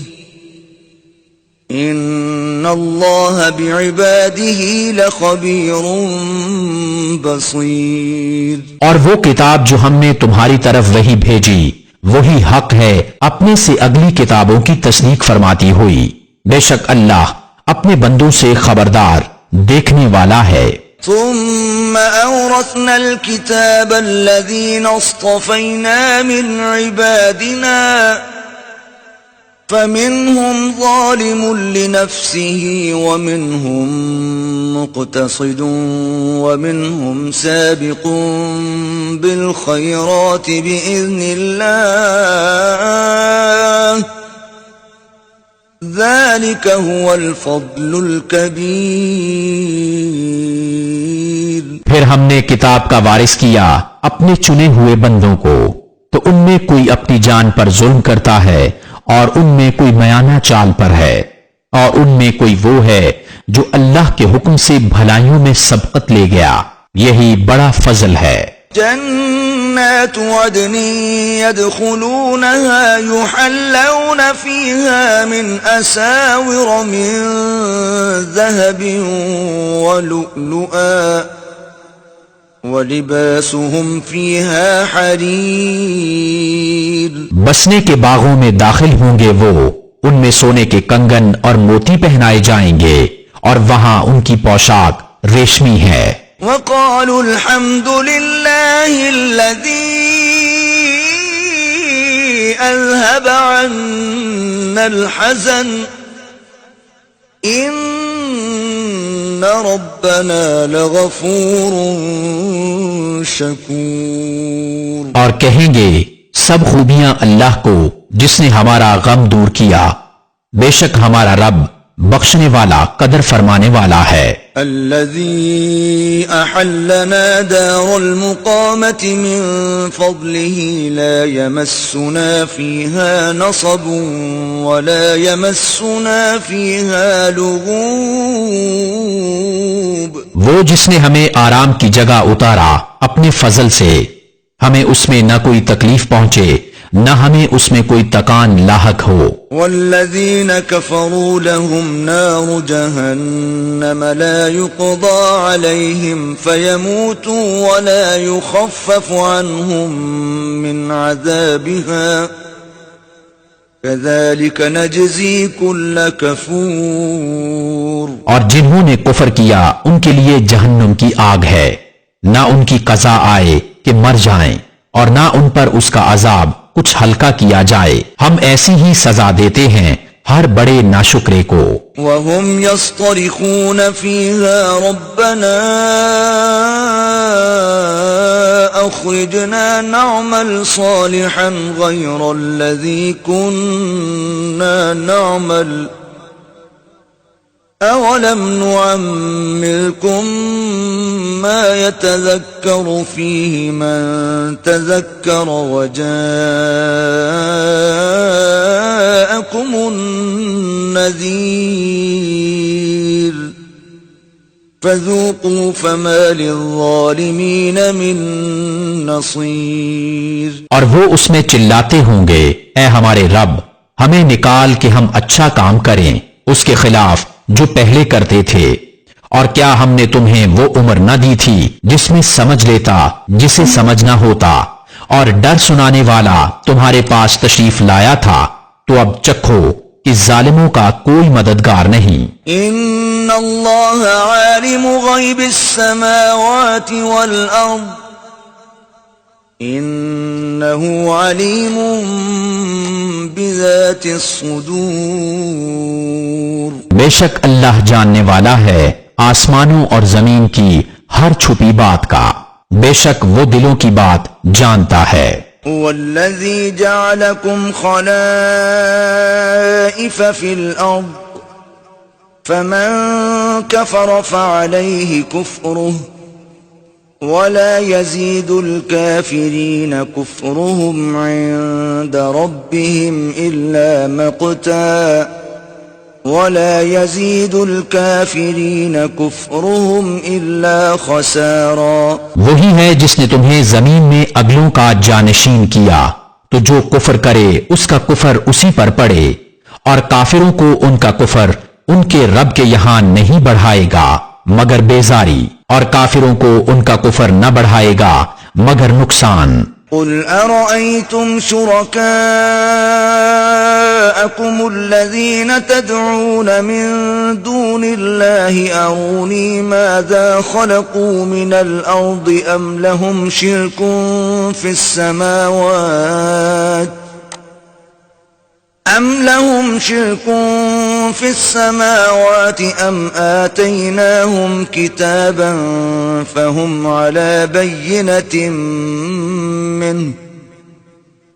إِنَّ اللَّهَ بِعِبَادِهِ لَخَبِيرٌ بَصِيرٌ۔ اور وہ کتاب جو ہم نے تمہاری طرف وہی بھیجی وہی حق ہے، اپنے سے اگلی کتابوں کی تصدیق فرماتی ہوئی، بے شک اللہ اپنے بندوں سے خبردار دیکھنے والا ہے۔ ثم أورثنا الكتاب الذين اصطفينا من عبادنا فمنهم ظالم لنفسه ومنهم مقتصد ومنهم سابق بالخيرات بإذن الله ذلك هو الفضل الكبير۔ پھر ہم نے کتاب کا وارث کیا اپنے چنے ہوئے بندوں کو، تو ان میں کوئی اپنی جان پر ظلم کرتا ہے اور ان میں کوئی میانہ چال پر ہے، اور ان میں کوئی وہ ہے جو اللہ کے حکم سے بھلائیوں میں سبقت لے گیا، یہی بڑا فضل ہے۔ جنات عدن يدخلونها يحلون فيها من أساور من ذهب ولؤلؤا ولباسهم فيها حرير۔ بسنے کے باغوں میں داخل ہوں گے وہ، ان میں سونے کے کنگن اور موتی پہنائے جائیں گے، اور وہاں ان کی پوشاک ریشمی ہے۔ وقالوا الحمد لله الذي أذهب عنا الحزن إن ربنا لغفور شكور۔ اور کہیں گے سب خوبیاں اللہ کو جس نے ہمارا غم دور کیا، بے شک ہمارا رب بخشنے والا قدر فرمانے والا ہے۔ الذي أحلنا دار المقامة من فضله لا يمسنا فيها نصب ولا يمسنا فيها لغوب۔ وہ جس نے ہمیں آرام کی جگہ اتارا اپنے فضل سے، ہمیں اس میں نہ کوئی تکلیف پہنچے نہ ہمیں اس میں کوئی تکان لاحق ہو۔ والذین كفروا لهم نار جہنم لا يقضى عليهم فيموتوا ولا يخفف عنهم من عذابها كذلك نجزي كل كفور۔ اور جنہوں نے کفر کیا ان کے لیے جہنم کی آگ ہے، نہ ان کی قضا آئے کہ مر جائیں اور نہ ان پر اس کا عذاب کچھ ہلکا کیا جائے، ہم ایسی ہی سزا دیتے ہیں ہر بڑے ناشکرے کو۔ وهم يصطرخون فيها ربنا أخرجنا نعمل صالحا غير الذي كنا نعمل أولم نعمركم ما يتذكر فيه من تذكر وجاءكم النذير فذوقوا فما للظالمين من نصير۔ اور وہ اس میں چلاتے ہوں گے، اے ہمارے رب ہمیں نکال کہ ہم اچھا کام کریں اس کے خلاف جو پہلے کرتے تھے، اور کیا ہم نے تمہیں وہ عمر نہ دی تھی جس میں سمجھ لیتا جسے سمجھنا ہوتا، اور ڈر سنانے والا تمہارے پاس تشریف لایا تھا، تو اب چکھو کہ ظالموں کا کوئی مددگار نہیں۔ ان اللہ عالم غیب السماوات والارض انه علیم بذات الصدور۔ بے شک اللہ جاننے والا ہے آسمانوں اور زمین کی ہر چھپی بات کا، بے شک وہ دلوں کی بات جانتا ہے۔ والذی جعلکم خلائف فی الارض فمن کفر فعلیہ کفرہ ولا يزيد الكافرين كفرهم عند ربهم إلا مقتا ولا يزيد الكافرين كفرهم إلا خسارا۔ وہی ہے جس نے تمہیں زمین میں اگلوں کا جانشین کیا، تو جو کفر کرے اس کا کفر اسی پر پڑے، اور کافروں کو ان کا کفر ان کے رب کے یہاں نہیں بڑھائے گا مگر بیزاری، اور کافروں کو ان کا کفر نہ بڑھائے گا مگر نقصان۔ قل ارأيتم شركاءكم الذين تدعون من دون الله أروني ماذا خلقوا من الأرض أم لهم شرك في السماوات أم آتيناهم كتابا فهم على بينة منه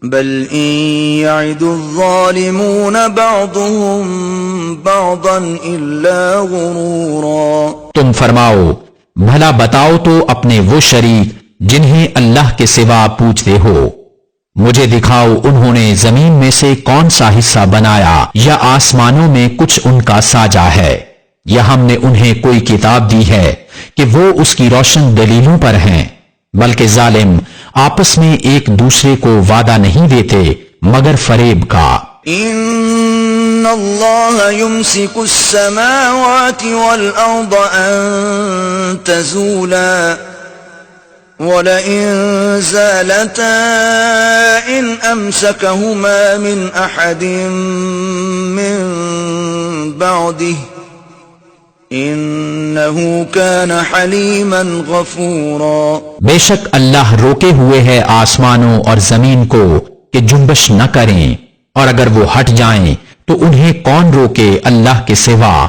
بل إن يعد الظالمون بعضهم بعضا إلا غرورا۔ تم فرماؤ بھلا بتاؤ تو اپنے وہ شریک جنہیں اللہ کے سوا پوچھتے ہو، مجھے دکھاؤ انہوں نے زمین میں سے کون سا حصہ بنایا یا آسمانوں میں کچھ ان کا ساجا ہے، یا ہم نے انہیں کوئی کتاب دی ہے کہ وہ اس کی روشن دلیلوں پر ہیں، بلکہ ظالم آپس میں ایک دوسرے کو وعدہ نہیں دیتے مگر فریب کا۔ ان اللہ یمسک السماوات والارض ان تزولا وَلَئِن زَالَتَا إِنْ أَمْسَكَهُمَا مِنْ أَحَدٍ مِّن بَعْدِهِ إنه كان حليما غفورا. بے شک اللہ روکے ہوئے ہے آسمانوں اور زمین کو کہ جنبش نہ کریں، اور اگر وہ ہٹ جائیں تو انہیں کون روکے اللہ کے سوا،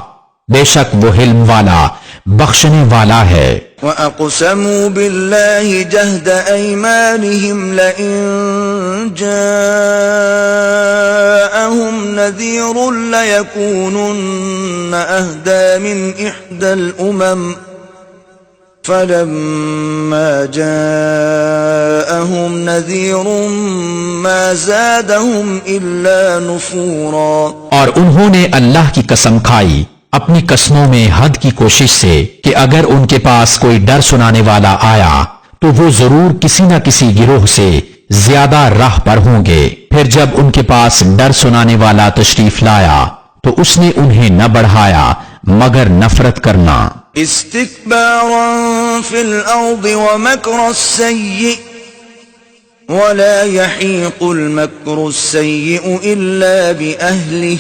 بے شک وہ حلم والا بخشنے والا ہے۔ وَأَقْسَمُوا بِاللَّهِ جَهْدَ أَيْمَانِهِمْ لَئِن جَاءَهُمْ نَذِيرٌ لَيَكُونُنَّ أَهْدَىٰ مِنْ إِحْدَى الْأُمَمِ فَلَمَّا جَاءَهُمْ نَذِيرٌ مَا زَادَهُمْ إِلَّا نُفُورًا۔ اور انہوں نے اللہ کی قسم کھائی اپنی قسموں میں حد کی کوشش سے کہ اگر ان کے پاس کوئی ڈر سنانے والا آیا تو وہ ضرور کسی نہ کسی گروہ سے زیادہ راہ پر ہوں گے، پھر جب ان کے پاس ڈر سنانے والا تشریف لایا تو اس نے انہیں نہ بڑھایا مگر نفرت کرنا۔ استكبارا في الأرض ومكر السيء ولا يحيق المكر السيء إلا بأهله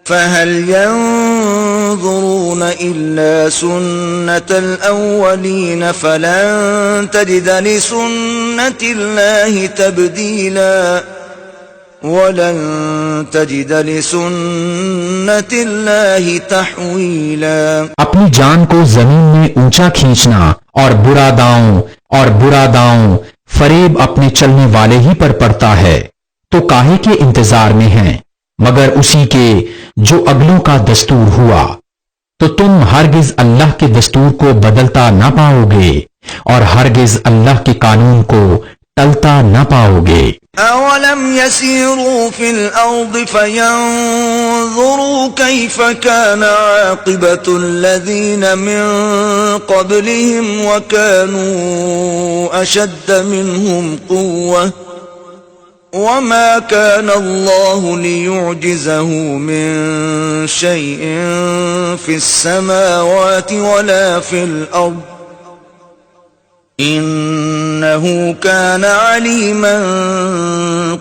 فهل ينظرون إلا سنة الأولين فلن تجد لسنة الله تبديلا وَلَن تَجِدَ لِسُنَّةِ اللَّهِ تَحْوِيلًا۔ اپنی جان کو زمین میں اونچا کھینچنا اور برا داؤں فریب اپنے چلنے والے ہی پر پڑتا ہے، تو کاہے کے انتظار میں ہیں مگر اسی کے جو اگلوں کا دستور ہوا، تو تم ہرگز اللہ کے دستور کو بدلتا نہ پاؤ گے اور ہرگز اللہ کے قانون کو ٹلتا نہ پاؤ گے۔ أَوَلَمْ يَسِيرُوا فِي الْأَرْضِ فَيَنظُرُوا كَيْفَ كَانَ عَاقِبَةُ الَّذِينَ مِن قَبْلِهِمْ وَكَانُوا أَشَدَّ مِنْهُمْ قُوَّةً وَمَا كَانَ اللَّهُ لِيُعْجِزَهُ مِن شَيْءٍ فِي السَّمَاوَاتِ وَلَا فِي الْأَرْضِ انہو کان علیما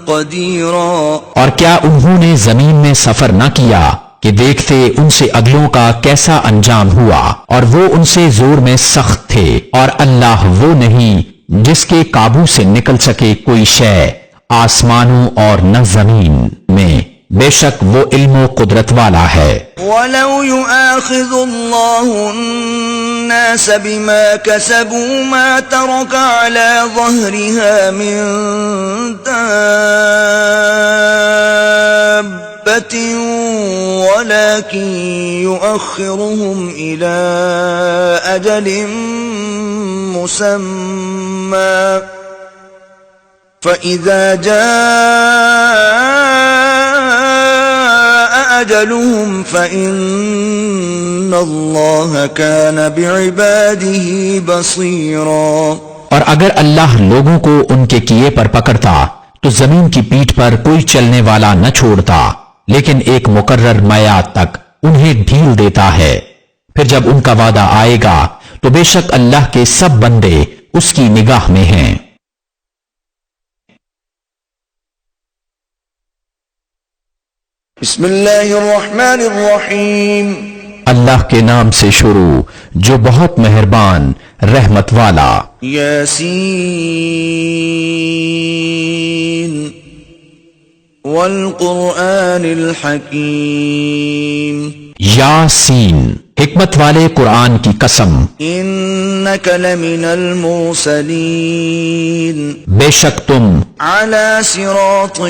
قدیرا۔ اور کیا انہوں نے زمین میں سفر نہ کیا کہ دیکھتے ان سے اگلوں کا کیسا انجام ہوا، اور وہ ان سے زور میں سخت تھے، اور اللہ وہ نہیں جس کے قابو سے نکل سکے کوئی شے آسمانوں اور نہ زمین میں، بے شک وہ علم و قدرت والا ہے۔ وَلَوْ يُؤَاخِذُ اللَّهُ النَّاسَ بِمَا كَسَبُوا مَا تَرَكَ عَلَى ظَهْرِهَا مِن دَابَّةٍ وَلَكِن يُؤَخِّرُهُمْ إِلَى أَجَلٍ مُّسَمًّى فَإِذَا جَاءَ أَجَلُهُمْ فَإِنَّ اللَّهَ كَانَ بِعِبَادِهِ بَصِيرًا۔ اور اگر اللہ لوگوں کو ان کے کیے پر پکڑتا تو زمین کی پیٹھ پر کوئی چلنے والا نہ چھوڑتا، لیکن ایک مقرر میعاد تک انہیں ڈھیل دیتا ہے، پھر جب ان کا وعدہ آئے گا تو بے شک اللہ کے سب بندے اس کی نگاہ میں ہیں۔ بسم اللہ الرحمن الرحیم، اللہ کے نام سے شروع جو بہت مہربان رحمت والا۔ یاسین والقرآن الحکیم، یاسین حکمت والے قرآن کی قسم، انک لمن المرسلین، بے شک تم علی صراط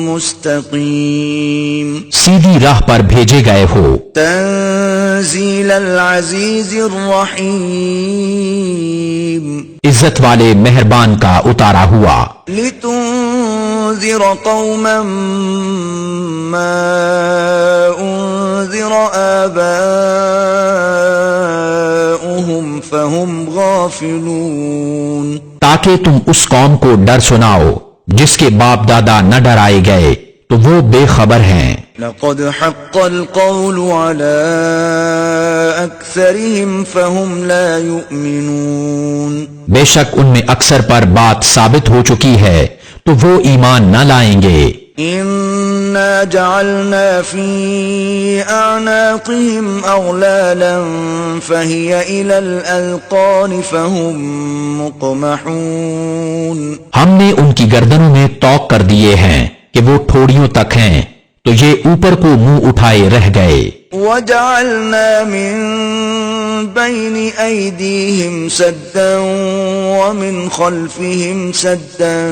مستقیم، سیدھی راہ پر بھیجے گئے ہو، تنزیل العزیز الرحیم، عزت والے مہربان کا اتارا ہوا، لتنذر قوما ما انذر آباؤهم فهم غافلون، تاکہ تم اس قوم کو ڈر سناؤ جس کے باپ دادا نہ ڈرائے گئے تو وہ بے خبر ہیں۔ لقد حق القول على اکثرهم فهم لا يؤمنون، بے شک ان میں اکثر پر بات ثابت ہو چکی ہے تو وہ ایمان نہ لائیں گے۔ إنا جعلنا في أعناقهم أغلالا فهي إلى الأذقان فهم مقمحون. ہم نے ان کی گردنوں میں توق کر دیے ہیں کہ وہ ٹھوڑیوں تک ہیں تو یہ اوپر کو منہ اٹھائے رہ گئے. وجعلنا من بين أيديهم سدا ومن خلفهم سدا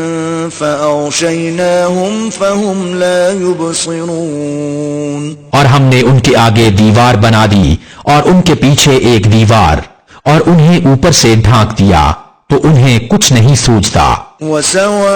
فأغشيناهم فهم لا يبصرون. اور ہم نے ان کے آگے دیوار بنا دی اور ان کے پیچھے ایک دیوار اور انہیں اوپر سے ڈھانک دیا تو انہیں کچھ نہیں سوچتا. وسواء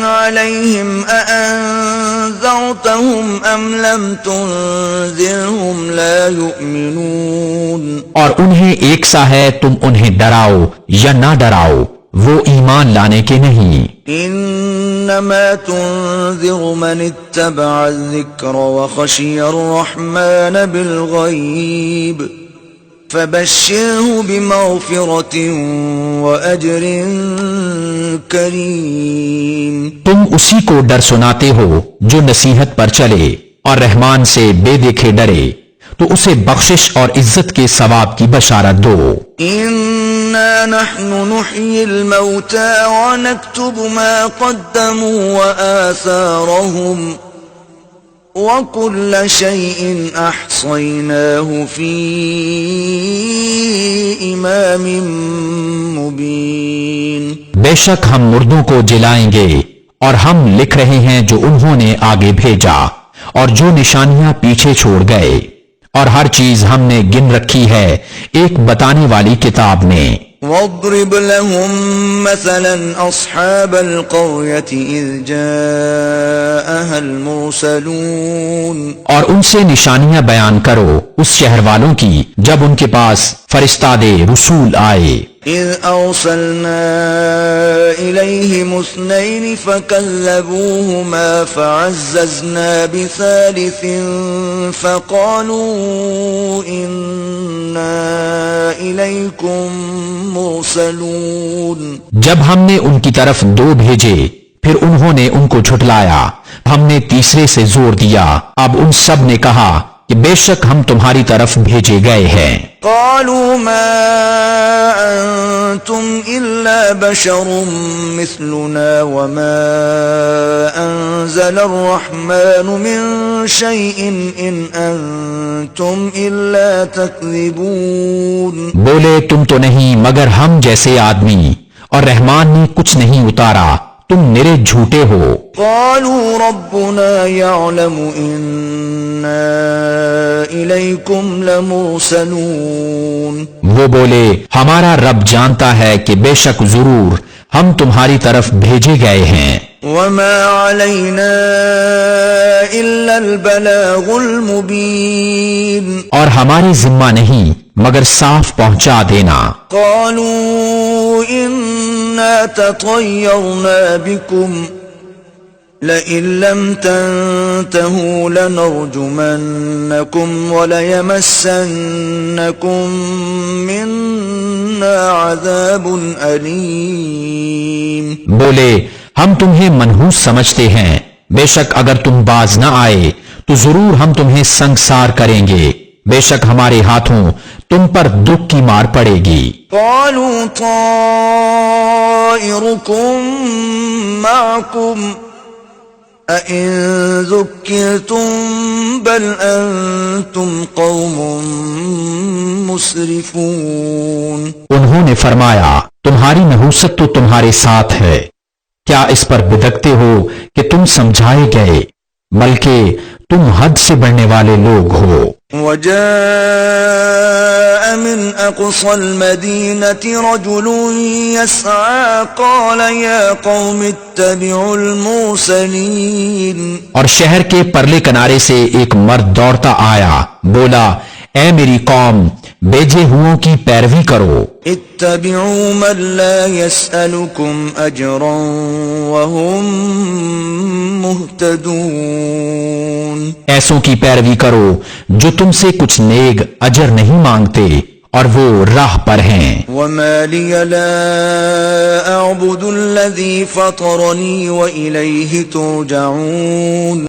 عليهم أأنذرتهم أم لم تنذرهم لا يؤمنون. اور انہیں ایک سا ہے تم انہیں ڈراؤ یا نہ ڈراؤ وہ ایمان لانے کے نہیں. انما تنذر من اتبع الذکر وخشی الرحمن بالغیب فبشره بمغفرة وأجر کریم. تم اسی کو ڈر سناتے ہو جو نصیحت پر چلے اور رحمان سے بے دیکھے ڈرے تو اسے بخشش اور عزت کے ثواب کی بشارت دو. انا نحن نحيي الموتى ونكتب ما قدموا وآثارهم وكل شيء احصيناه في امام مبين. بے شک ہم مردوں کو جلائیں گے اور ہم لکھ رہے ہیں جو انہوں نے آگے بھیجا اور جو نشانیاں پیچھے چھوڑ گئے اور ہر چیز ہم نے گن رکھی ہے ایک بتانے والی کتاب میں. واضرب لهم مثلا اصحاب القرية اذ جاءها المرسلون. اور ان سے نشانیاں بیان کرو اس شہر والوں کی جب ان کے پاس فرستادے رسول آئے. اذ ارسلنا الیہم اثنین فکذبوہما فعززنا بثالث فقالوا انا الیکم مرسلون. جب ہم نے ان کی طرف دو بھیجے پھر انہوں نے ان کو جھٹلایا ہم نے تیسرے سے زور دیا. اب ان سب نے کہا کہ بے شک ہم تمہاری طرف بھیجے گئے ہیں. قالوا ما انتم الا بشر مثلنا وما انزل الرحمن من شيء ان انتم الا تكذبون. بولے تم تو نہیں مگر ہم جیسے آدمی اور رحمان نے کچھ نہیں اتارا تم نرے جھوٹے ہو. قالوا ربنا يعلم إنا إليكم لمرسلون. وہ بولے ہمارا رب جانتا ہے کہ بے شک ضرور ہم تمہاری طرف بھیجے گئے ہیں. وما علينا إلا البلاغ المبين. اور ہماری ذمہ نہیں مگر صاف پہنچا دینا. قالوا إنا تطيرنا بكم لئن لم تنتهوا لنرجمنكم وليمسنكم منا عذاب أليم. بولے ہم تمہیں منحوس سمجھتے ہیں بے شک اگر تم باز نہ آئے تو ضرور ہم تمہیں سنگسار کریں گے بے شک ہمارے ہاتھوں تم پر دکھ کی مار پڑے گی. قالوا طائركم معكم أَإِن ذُكِّرْتُم بَلْ أَنتُمْ قَوْمٌ مُسْرِفُونَ. انہوں نے فرمایا تمہاری نحوست تو تمہارے ساتھ ہے کیا اس پر بدکتے ہو کہ تم سمجھائے گئے بلکہ تم حد سے بڑھنے والے لوگ ہو. وجاء من أقصى المدينة رجل يسعى قال يا قوم اتبعوا المرسلين. اور شہر کے پرلے کنارے سے ایک مرد دوڑتا آیا بولا اے میری قوم بیجے ہوں کی پیروی کرو. اتبعوا من لا يسألكم أجرا وهم مهتدون. ایسوں کی پیروی کرو جو تم سے کچھ نیک اجر نہیں مانگتے اور وہ راہ پر ہیں۔ وما لي لا أعبد الذي فطرني وإليه ترجعون